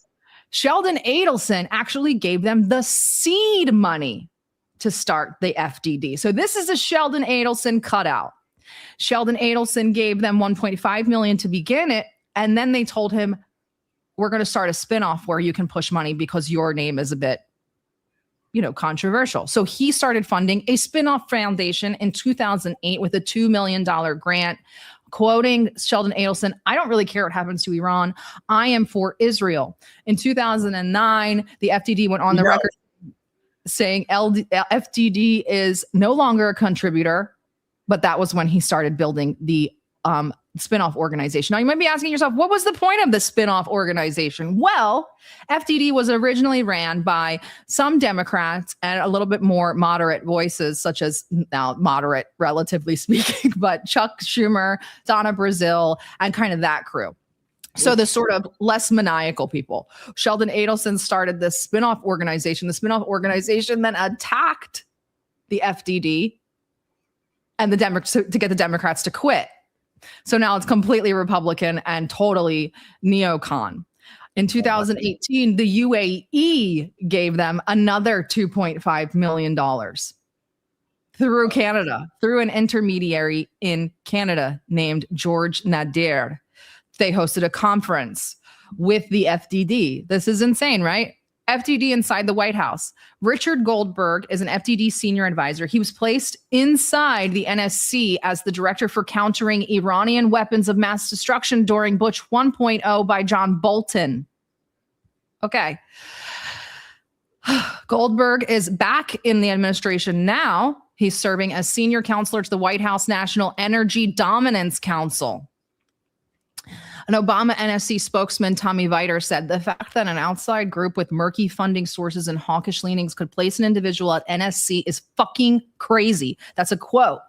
Sheldon Adelson actually gave them the seed money to start the FDD. So this is a Sheldon Adelson cutout. Sheldon Adelson gave them $1.5 million to begin it. And then they told him, we're going to start a spinoff where you can push money because your name is a bit, controversial. So he started funding a spinoff foundation in 2008 with a $2 million grant, quoting Sheldon Adelson, "I don't really care what happens to Iran. I am for Israel." In 2009, the FDD went on the record saying FDD is no longer a contributor, but that was when he started building the spinoff organization. Now, you might be asking yourself, what was the point of the spinoff organization? Well, FDD was originally ran by some Democrats and a little bit more moderate voices, such as, now moderate, relatively speaking, but Chuck Schumer, Donna Brazile, and kind of that crew. So the sort of less maniacal people. Sheldon Adelson started this spinoff organization. The spinoff organization then attacked the FDD and to get the Democrats to quit. So now it's completely Republican and totally neocon. In 2018, the UAE gave them another $2.5 million through Canada, through an intermediary in Canada named George Nadir. They hosted a conference with the FDD. This is insane, right? FDD inside the White House. Richard Goldberg is an FDD senior advisor. He was placed inside the NSC as the director for countering Iranian weapons of mass destruction during Bush 1.0 by John Bolton. Okay. Goldberg is back in the administration now. He's serving as senior counselor to the White House National Energy Dominance Council. An Obama NSC spokesman, Tommy Viter, said the fact that an outside group with murky funding sources and hawkish leanings could place an individual at NSC is fucking crazy. That's a quote.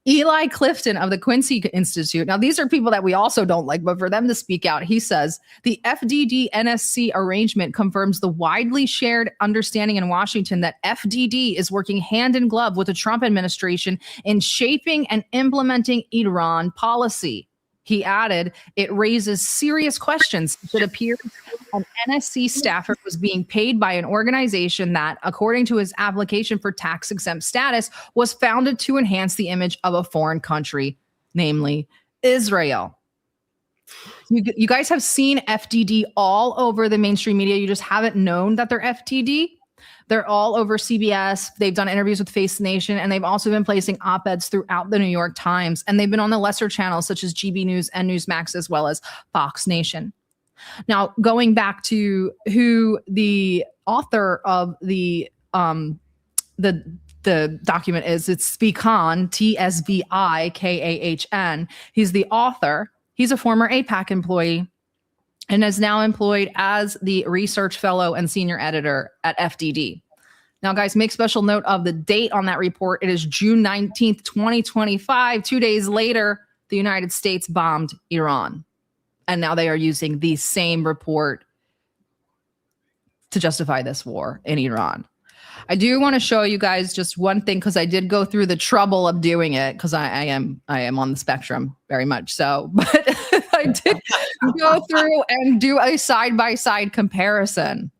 Eli Clifton of the Quincy Institute. Now, these are people that we also don't like, but for them to speak out, he says, the FDD-NSC arrangement confirms the widely shared understanding in Washington that FDD is working hand in glove with the Trump administration in shaping and implementing Iran policy. he added, it raises serious questions. It appears an NSC staffer was being paid by an organization that, according to his application for tax-exempt status, was founded to enhance the image of a foreign country, namely Israel. You guys have seen FDD all over the mainstream media. You just haven't known that they're FDD. They're all over CBS. They've done interviews with Face the Nation, and they've also been placing op-eds throughout the New York Times. And they've been on the lesser channels such as GB News and Newsmax, as well as Fox Nation. Now, going back to who the author of the document is, it's Tsvikahn, Tsvikahn. He's the author. He's a former APAC employee and is now employed as the research fellow and senior editor at FDD. Now, guys, make special note of the date on that report. It is June 19th, 2025. 2 days later, the United States bombed Iran. And now they are using the same report to justify this war in Iran. I do want to show you guys just one thing, because I did go through the trouble of doing it, because I am on the spectrum very much so. But I did go through and do a side-by-side comparison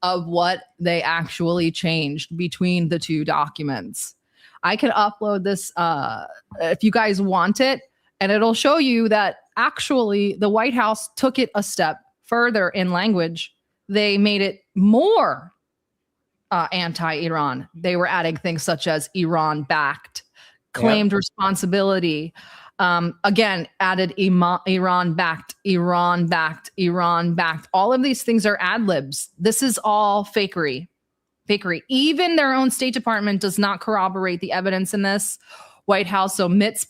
of what they actually changed between the two documents. I can upload this if you guys want it, and it'll show you that actually the White House took it a step further in language. They made it more anti-Iran. They were adding things such as Iran-backed, claimed responsibility. Again, added Iran-backed. All of these things are ad-libs. This is all fakery. Even their own State Department does not corroborate the evidence in this. White House omits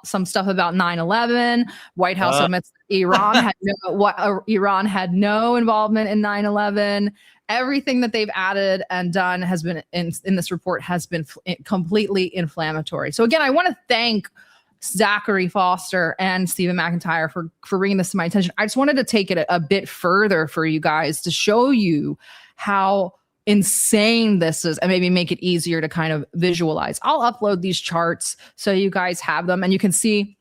some stuff about 9/11. White House omits Iran had no involvement in 9/11. Everything that they've added and done has been in this report has been completely inflammatory. So again, I want to thank Zachary Foster and Stephen McIntyre for bringing this to my attention. I just wanted to take it a bit further for you guys to show you how insane this is and maybe make it easier to kind of visualize. I'll upload these charts so you guys have them, and you can see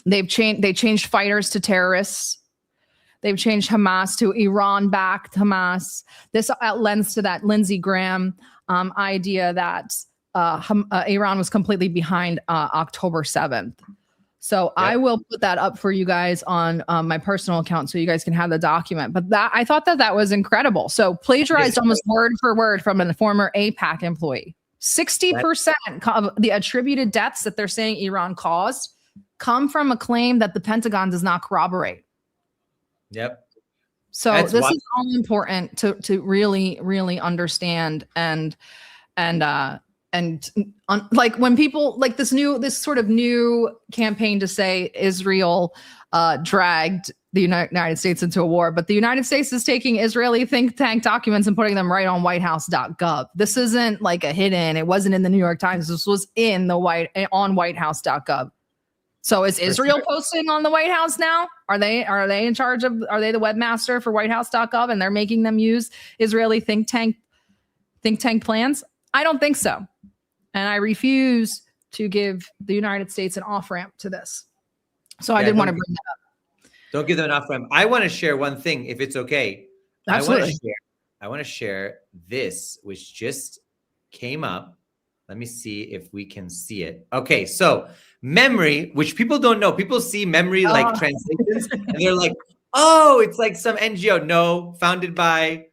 they changed fighters to terrorists. They've changed Hamas to Iran-backed Hamas. This lends to that Lindsey Graham idea that Iran was completely behind October 7th. So I will put that up for you guys on my personal account so you guys can have the document. But I thought that was incredible. So plagiarized almost word for word from a former APAC employee. 60% of the attributed deaths that they're saying Iran caused come from a claim that the Pentagon does not corroborate. Yep. So this is all important to really, really understand like when people like this sort of new campaign to say Israel dragged the United States into a war, but the United States is taking Israeli think tank documents and putting them right on whitehouse.gov. This isn't like a hidden. It wasn't in the New York Times. This was on whitehouse.gov. So is Israel posting on the White House now? Are they in charge of? Are they the webmaster for whitehouse.gov and they're making them use Israeli think tank plans? I don't think so. And I refuse to give the United States an off-ramp to this. So I did want to bring that up. Don't give them an off-ramp. I want to share one thing, if it's okay. Absolutely. I want to share this, which just came up. Let me see if we can see it. Okay, so memory, which people don't know. People see memory like translations, and they're like, oh, it's like some NGO. No, funded and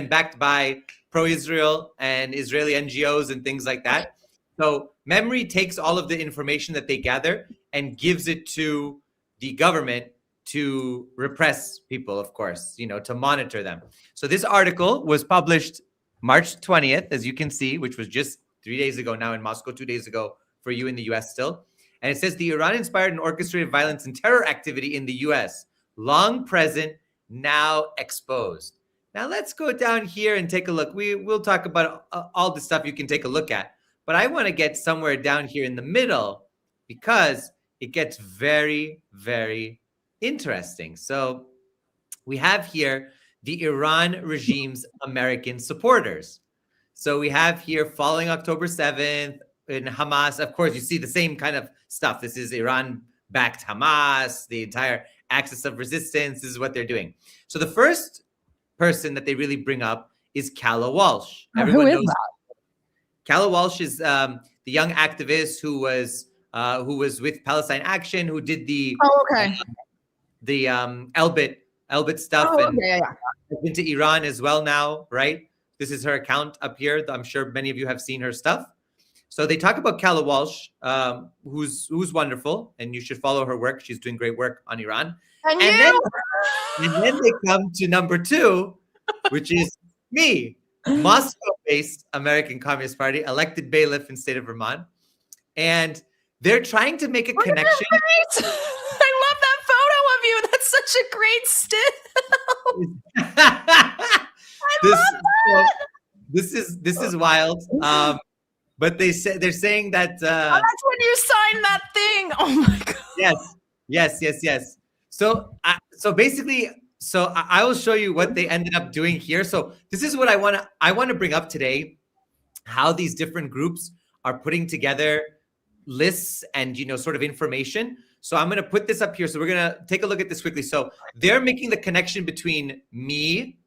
backed by pro-Israel and Israeli NGOs and things like that. So memory takes all of the information that they gather and gives it to the government to repress people, of course, to monitor them. So this article was published March 20th, as you can see, which was just 3 days ago now in Moscow, 2 days ago for you in the US still. And it says the Iran-inspired and orchestrated violence and terror activity in the US, long present, now exposed. Now let's go down here and take a look. We'll talk about all the stuff you can take a look at. But I want to get somewhere down here in the middle because it gets very, very interesting. So we have here the Iran regime's American supporters. So we have here following October 7th in Hamas. Of course, you see the same kind of stuff. This is Iran backed Hamas, the entire axis of resistance. This is what they're doing. So the first person that they really bring up is Calla Walsh. Everyone knows that. Calla Walsh is the young activist who was with Palestine Action, who did the Elbit stuff, and has been to Iran as well now, right? This is her account up here. I'm sure many of you have seen her stuff. So they talk about Calla Walsh, who's wonderful, and you should follow her work. She's doing great work on Iran. And then they come to number 2, which is me, Moscow-based American Communist Party, elected bailiff in state of Vermont. And they're trying to make a connection. I love that photo of you. That's such a great still. This is wild. But they're saying that that's when you signed that thing. Oh my god. Yes. So basically, I will show you what they ended up doing here. So this is what I want to bring up today, how these different groups are putting together lists and sort of information. So I'm going to put this up here. So we're going to take a look at this quickly. So they're making the connection between me,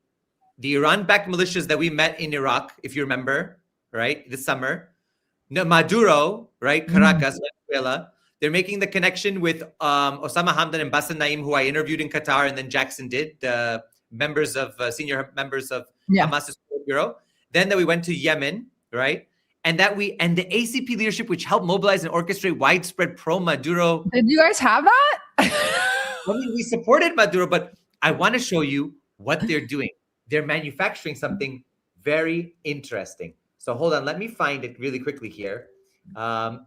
the Iran-backed militias that we met in Iraq, if you remember, right, this summer. Maduro, right, Caracas, Venezuela. They're making the connection with Osama Hamdan and Bassem Naim, who I interviewed in Qatar, and then Jackson did, the members of senior members of Hamas's bureau. Then that we went to Yemen, right, and the ACP leadership, which helped mobilize and orchestrate widespread pro-Maduro. Did you guys have that? I mean, we supported Maduro, but I want to show you what they're doing. They're manufacturing something very interesting. So hold on, let me find it really quickly here.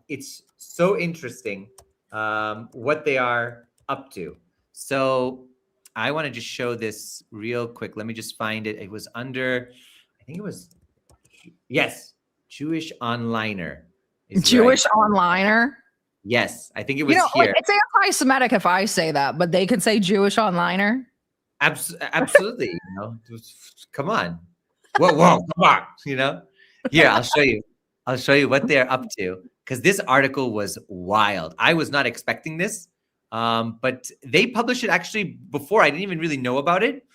It's so interesting what they are up to. So I want to just show this real quick. Let me just find it. It was under, I think it was, yes, Jewish Onliner. Jewish Onliner? Yes, I think it was here. Like, it's anti-Semitic if I say that, but they could say Jewish Onliner. Absolutely. Come on. Whoa, come on, Here, I'll show you what they're up to, because this article was wild. I was not expecting this, but they published it actually before. I didn't even really know about it.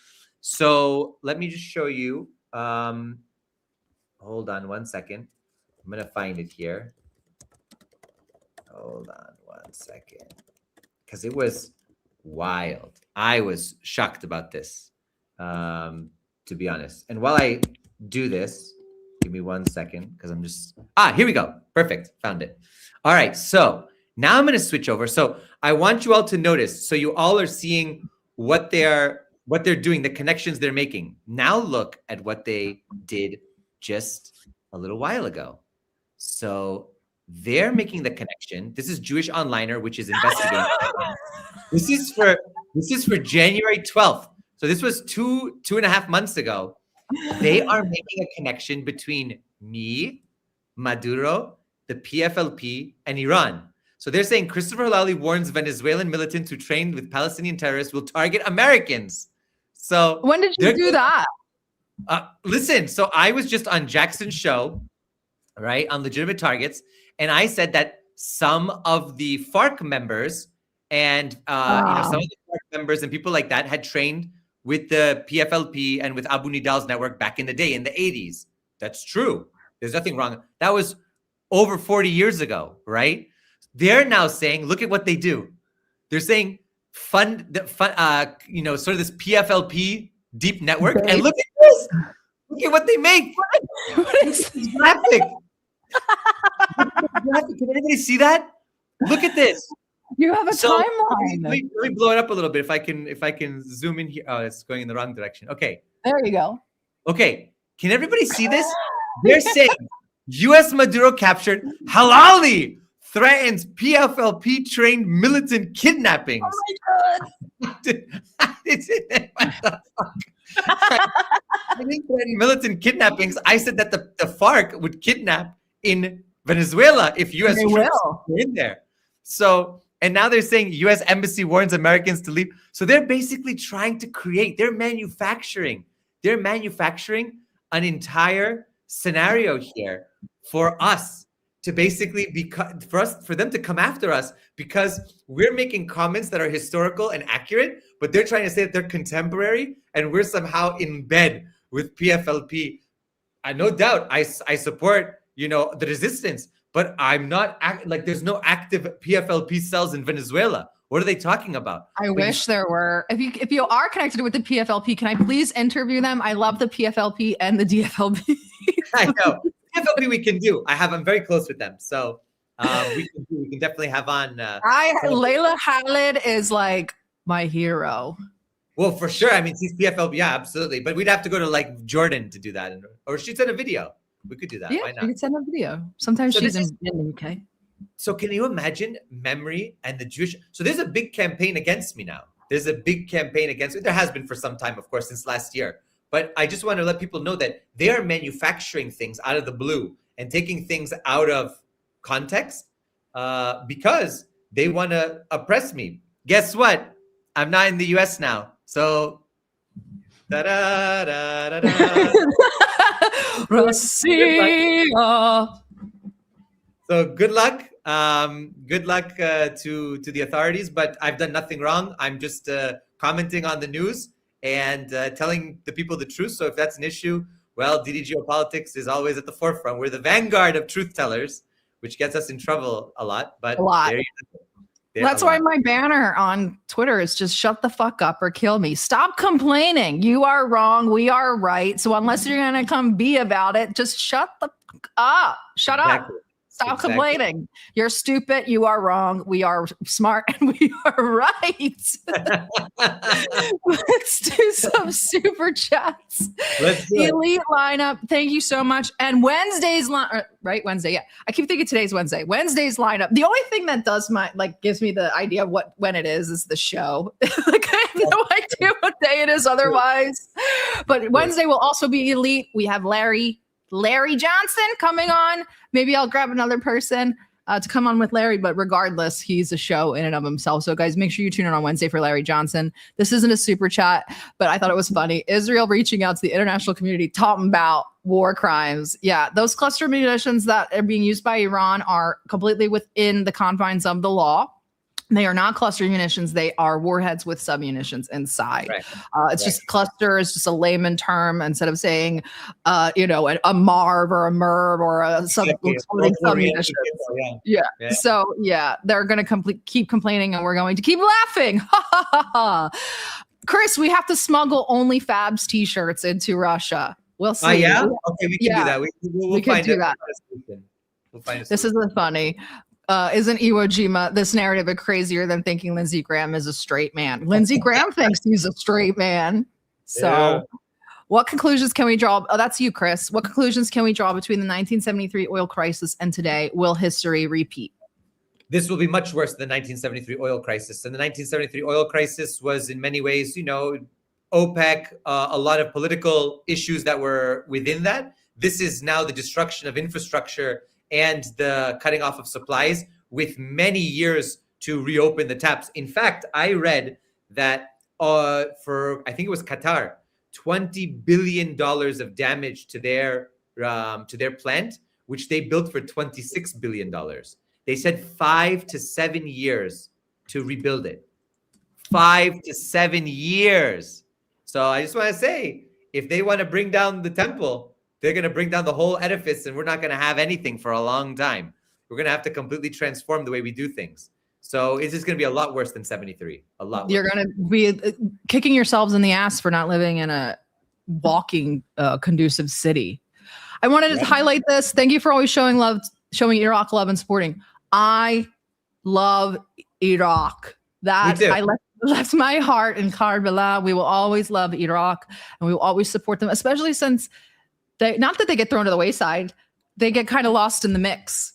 So let me just show you. Hold on one second. I'm going to find it here. Hold on one second, because it was wild. I was shocked about this, to be honest. And while I do this, give me 1 second, because I'm just here we go. Perfect. Found it. All right. So now I'm going to switch over. So I want you all to notice. So you all are seeing what they're doing, the connections they're making. Now look at what they did just a little while ago. So they're making the connection. This is Jewish Onliner, which is investigating. This is for January 12th. So this was two and a half months ago. They are making a connection between me, Maduro, the PFLP, and Iran. So they're saying Christopher Halali warns Venezuelan militants who trained with Palestinian terrorists will target Americans. So when did you do that? Listen, so I was just on Jackson's show, right, on Legitimate Targets, and I said that some of the FARC members and some of the FARC members and people like that had trained with the PFLP and with Abu Nidal's network back in the day, in the 80s. That's true. There's nothing wrong. That was over 40 years ago, right? They're now saying, look at what they do. They're saying sort of this PFLP deep network. Okay. And look at this. Look at what they make. What is this graphic? Can anybody see that? Look at this. You have a timeline. Let me blow it up a little bit if I can zoom in here. Oh, it's going in the wrong direction. Okay. There you go. Okay. Can everybody see this? They're saying U.S. Maduro captured Halali threatens PFLP trained militant kidnappings. Oh my God. What the fuck? I didn't threaten militant kidnappings. I said that the FARC would kidnap in Venezuela if U.S. troops were in there. So, and now they're saying U.S. embassy warns Americans to leave. So they're basically trying to they're manufacturing an entire scenario here for us to basically for them to come after us because we're making comments that are historical and accurate, but they're trying to say that they're contemporary and we're somehow in bed with PFLP. No doubt, I support the resistance, but I'm not there's no active PFLP cells in Venezuela. What are they talking about? I wish there were. If you are connected with the PFLP, can I please interview them? I love the PFLP and the DFLP. I know. PFLP we can do. I'm very close with them. So we can definitely have on. Layla Khalid is like my hero. Well, for sure. I mean, she's PFLP. Yeah, absolutely. But we'd have to go to like Jordan to do that. Or she'd send a video. We could do that. Yeah, why not? We could send a video. Sometimes she's in the UK. So can you imagine Memory and the Jewish? So there's a big campaign against me now. There's a big campaign against me. There has been for some time, of course, since last year. But I just want to let people know that they are manufacturing things out of the blue and taking things out of context because they want to oppress me. Guess what? I'm not in the US now. So, Russia. So good luck. Good luck to the authorities, but I've done nothing wrong. I'm just commenting on the news and telling the people the truth. So if that's an issue, well, DD Geopolitics is always at the forefront. We're the vanguard of truth tellers, which gets us in trouble a lot. But That's why my banner on Twitter is just shut the fuck up or kill me. Stop complaining. You are wrong. We are right. So unless you're going to come be about it, just shut the fuck up. Shut up. Stop complaining. You're stupid. You are wrong. We are smart and we are right. Let's do some super chats. Elite lineup. Thank you so much. And Wednesday's right? Wednesday. Yeah. I keep thinking today's Wednesday. Wednesday's lineup. The only thing that does gives me the idea of when it is the show. I have no idea what day it is otherwise. But Wednesday will also be elite. We have Larry Johnson coming on. Maybe I'll grab another person to come on with Larry, but regardless, he's a show in and of himself. So guys, make sure you tune in on Wednesday for Larry Johnson. This isn't a super chat, but I thought it was funny. Israel reaching out to the international community, talking about war crimes. Yeah, those cluster munitions that are being used by Iran are completely within the confines of the law. They are not cluster munitions. They are warheads with submunitions inside. Right. It's just cluster is just a layman term instead of saying, a MARV or a MERV or a submunition. Yeah. So they're going to keep complaining, and we're going to keep laughing. Chris, we have to smuggle only Fabs t-shirts into Russia. We'll see. Yeah. Okay, we can do that. We'll find do that. We'll find this isn't funny. Isn't Iwo Jima this narrative crazier than thinking Lindsey Graham is a straight man? Lindsey Graham thinks he's a straight man. So what conclusions can we draw? Oh, that's you, Chris. What conclusions can we draw between the 1973 oil crisis and today? Will history repeat? This will be much worse than the 1973 oil crisis. And the 1973 oil crisis was in many ways, OPEC, a lot of political issues that were within that. This is now the destruction of infrastructure and the cutting off of supplies with many years to reopen the taps. In fact, I read that for, I think it was Qatar, $20 billion of damage to their plant, which they built for $26 billion. They said 5 to 7 years to rebuild it. 5 to 7 years. So I just want to say, if they want to bring down the temple, they're going to bring down the whole edifice, and we're not going to have anything for a long time. We're going to have to completely transform the way we do things. So it's just going to be a lot worse than 73. A lot worse. You're going to be kicking yourselves in the ass for not living in a walking, conducive city. I wanted to highlight this. Thank you for always showing Iraq love and supporting. I love Iraq. That's my heart in Karbala. We will always love Iraq, and we will always support them, especially since not that they get thrown to the wayside, they get kind of lost in the mix.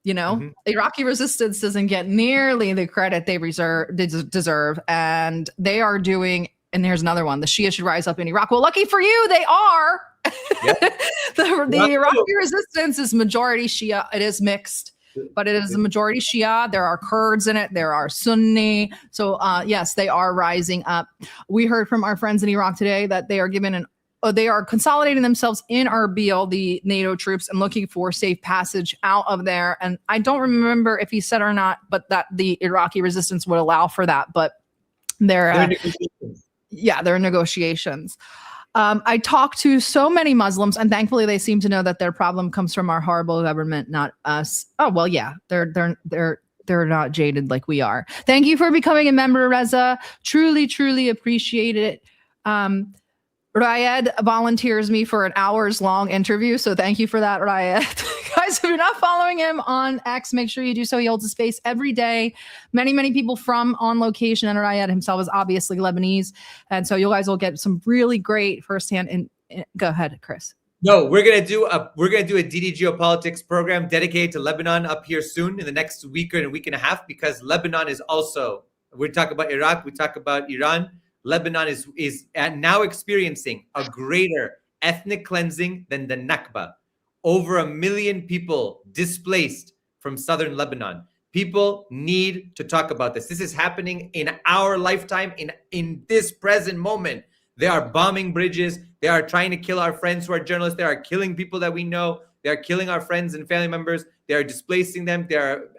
Iraqi resistance doesn't get nearly the credit they deserve. And they are doing, and here's another one, the Shia should rise up in Iraq. Well, lucky for you, they are. Yep. the Iraqi resistance is majority Shia. It is mixed, but it is a majority Shia. There are Kurds in it. There are Sunni. So yes, they are rising up. We heard from our friends in Iraq today that they are given an they are consolidating themselves in Erbil, the NATO troops, and looking for safe passage out of there. And I don't remember if he said or not, but that the Iraqi resistance would allow for that. But they're in negotiations. I talk to so many Muslims, and thankfully they seem to know that their problem comes from our horrible government, not us. Oh well, yeah, they're not jaded like we are. Thank you for becoming a member, Reza. Truly appreciate it. Rayed volunteers me for an hours-long interview, so thank you for that, Rayed. Guys, if you're not following him on X, make sure you do so. He holds a space every day. Many people from On Location, and Rayed himself is obviously Lebanese, and so you guys will get some really great firsthand. Go ahead, Chris. No, we're gonna do a DD Geopolitics program dedicated to Lebanon up here soon in the next week or a week and a half, because Lebanon is also. We talk about Iraq, we talk about Iran. Lebanon is now experiencing a greater ethnic cleansing than the Nakba. Over 1 million people displaced from southern Lebanon. People need to talk about this. This is happening in our lifetime, in this present moment. They are bombing bridges. They are trying to kill our friends who are journalists. They are killing people that we know. They are killing our friends and family members. They are displacing them.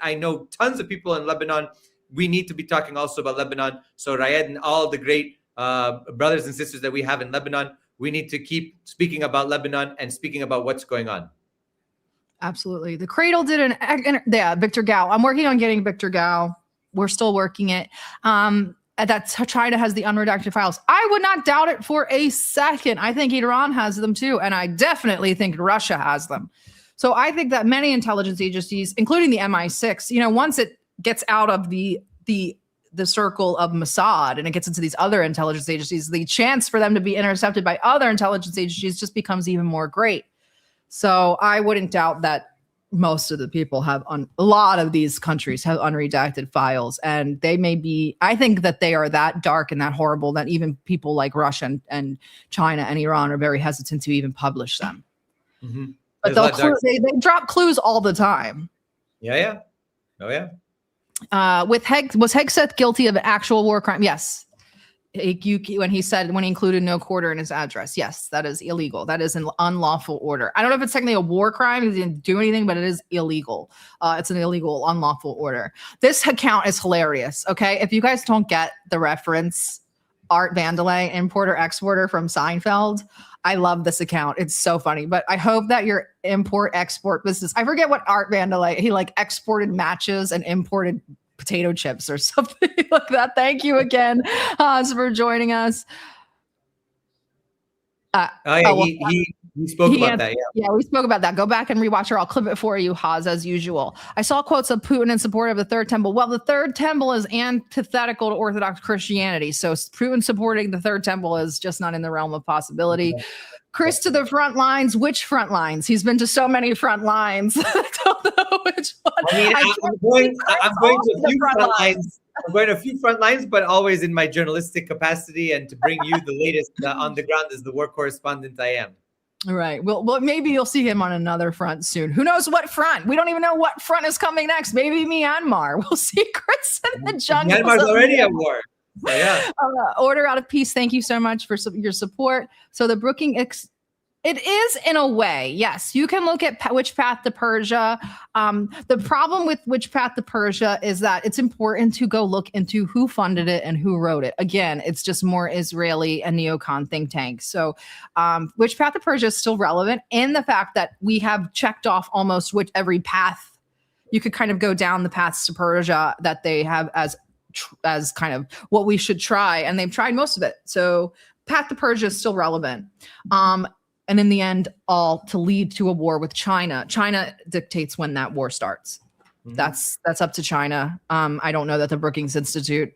I know tons of people in Lebanon. We need to be talking also about Lebanon. So Rayed and all the great brothers and sisters that we have in Lebanon, we need to keep speaking about Lebanon and speaking about what's going on. Absolutely. The Cradle did Victor Gao. I'm working on getting Victor Gao. We're still working it. That China has the unredacted files. I would not doubt it for a second. I think Iran has them too. And I definitely think Russia has them. So I think that many intelligence agencies, including the MI6, once it gets out of the circle of Mossad and it gets into these other intelligence agencies, the chance for them to be intercepted by other intelligence agencies just becomes even more great. So I wouldn't doubt that most of the people have a lot of these countries have unredacted files, and they may be, I think that they are that dark and that horrible that even people like Russia and China and Iran are very hesitant to even publish them. Mm-hmm. But they drop clues all the time. Yeah. Oh yeah. Was Hegseth guilty of an actual war crime? Yes. When he included no quarter in his address. Yes, that is illegal. That is an unlawful order. I don't know if it's technically a war crime because he didn't do anything, but it is illegal. It's an illegal, unlawful order. This account is hilarious. Okay. If you guys don't get the reference, Art Vandelay, importer exporter from Seinfeld, I love this account. It's so funny. But I hope that your import export business, I forget what Art Vandelay, he exported matches and imported potato chips or something like that. Thank you again, Hans, for joining us. He spoke about that. Yeah, we spoke about that. Go back and rewatch her. I'll clip it for you, Haz, as usual. I saw quotes of Putin in support of the Third Temple. Well, the Third Temple is antithetical to Orthodox Christianity. So Putin supporting the Third Temple is just not in the realm of possibility. Okay. Chris to the front lines. Which front lines? He's been to so many front lines. I don't know which one. I'm going to a few front lines. I'm going to a few front lines, but always in my journalistic capacity and to bring you the latest on the ground as the war correspondent I am. All right. Well, maybe you'll see him on another front soon. Who knows what front? We don't even know what front is coming next. Maybe Myanmar. We'll see Chris in the jungle. Myanmar's already at war. So, yeah. Order out of peace. Thank you so much for your support. So the it is in a way, yes. You can look at Which Path to Persia. The problem with Which Path to Persia is that it's important to go look into who funded it and who wrote it. Again, it's just more Israeli and neocon think tanks. So Which Path to Persia is still relevant in the fact that we have checked off almost every path. You could kind of go down the paths to Persia that they have as kind of what we should try. And they've tried most of it. So Path to Persia is still relevant. And in the end, all to lead to a war with China. China dictates when that war starts. Mm-hmm. That's up to China. I don't know that the Brookings Institute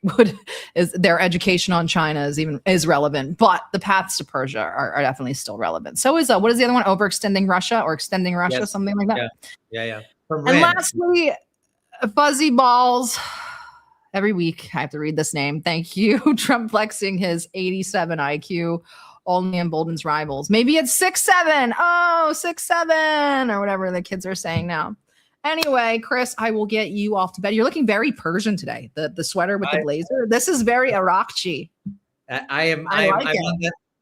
their education on China is relevant, but the paths to Persia are definitely still relevant. So what is the other one? Overextending Russia or extending Russia, yes. Something like that. Yeah. And lastly, Fuzzy Balls. Every week I have to read this name. Thank you. Trump flexing his 87 IQ. Only emboldens rivals. Maybe it's 6'7". Oh, 6'7", or whatever the kids are saying now. Anyway, Chris, I will get you off to bed. You're looking very Persian today. The sweater with the blazer. This is very Iraqchi. I'm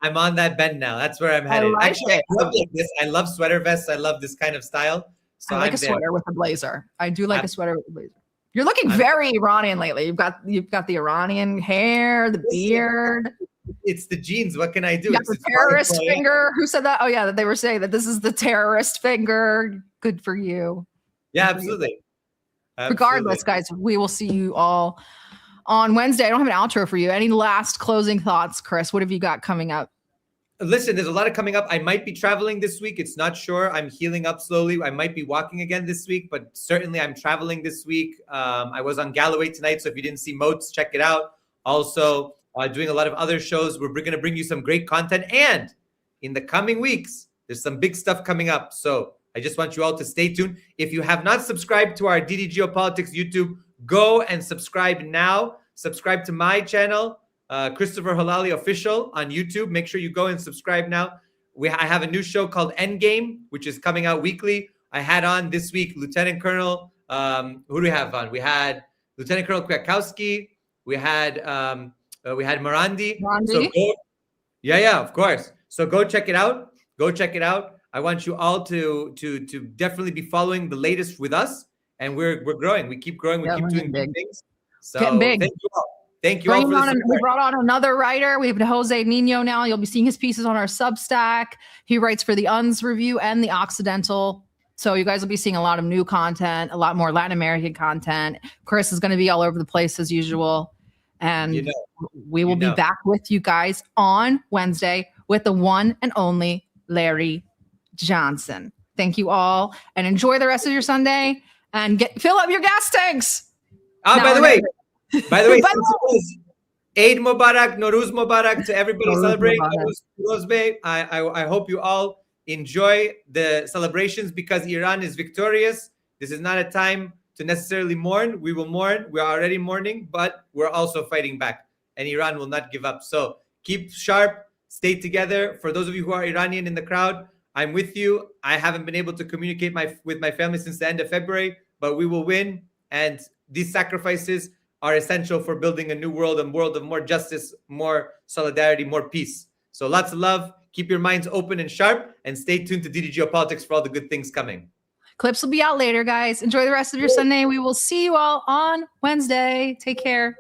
I'm on that bend now. That's where I'm headed. like Actually, it. I love like this. I love sweater vests. I love this kind of style. So I like I'm a sweater with a blazer. I do like a sweater with a blazer. You're looking very Iranian lately. You've got the Iranian hair, the beard. It's the jeans. What can I do? You got the terrorist finger. Who said that? Oh yeah, that they were saying that this is the terrorist finger. Good for you. Yeah, absolutely. Regardless, guys, we will see you all on Wednesday. I don't have an outro for you. Any last closing thoughts, Chris? What have you got coming up? Listen, there's a lot of coming up. I might be traveling this week. It's not sure. I'm healing up slowly. I might be walking again this week, but certainly I'm traveling this week. I was on Galloway tonight, so if you didn't see Moats, check it out. Also, doing a lot of other shows. We're going to bring you some great content. And in the coming weeks, there's some big stuff coming up. So I just want you all to stay tuned. If you have not subscribed to our DD Geopolitics YouTube, go and subscribe now. Subscribe to my channel, Christopher Halali Official on YouTube. Make sure you go and subscribe now. I have a new show called Endgame, which is coming out weekly. I had on this week Lieutenant Colonel. Who do we have on? We had Lieutenant Colonel Kwiatkowski. We had Morandi. So yeah, of course. So go check it out. I want you all to definitely be following the latest with us, and we're growing. We keep growing. We keep doing big things. So getting big. Thank you all. Thank you all for the support. We brought on another writer. We have Jose Nino now. You'll be seeing his pieces on our Substack. He writes for the UNS Review and the Occidental. So you guys will be seeing a lot of new content, a lot more Latin American content. Chris is going to be all over the place as usual. And we will be back with you guys on Wednesday with the one and only Larry Johnson. Thank you all, and enjoy the rest of your Sunday, and fill up your gas tanks. By the way, since it was Eid Mubarak, Nowruz Mubarak to everybody celebrating Nowruz Day. I hope you all enjoy the celebrations because Iran is victorious. This is not a time to necessarily mourn. We will mourn. We are already mourning, but we're also fighting back, and Iran will not give up. So keep sharp, stay together. For those of you who are Iranian in the crowd, I'm with you. I haven't been able to communicate with my family since the end of February, but we will win. And these sacrifices are essential for building a new world, a world of more justice, more solidarity, more peace. So lots of love. Keep your minds open and sharp, and stay tuned to DD Geopolitics for all the good things coming. Clips will be out later, guys. Enjoy the rest of your Sunday. We will see you all on Wednesday. Take care.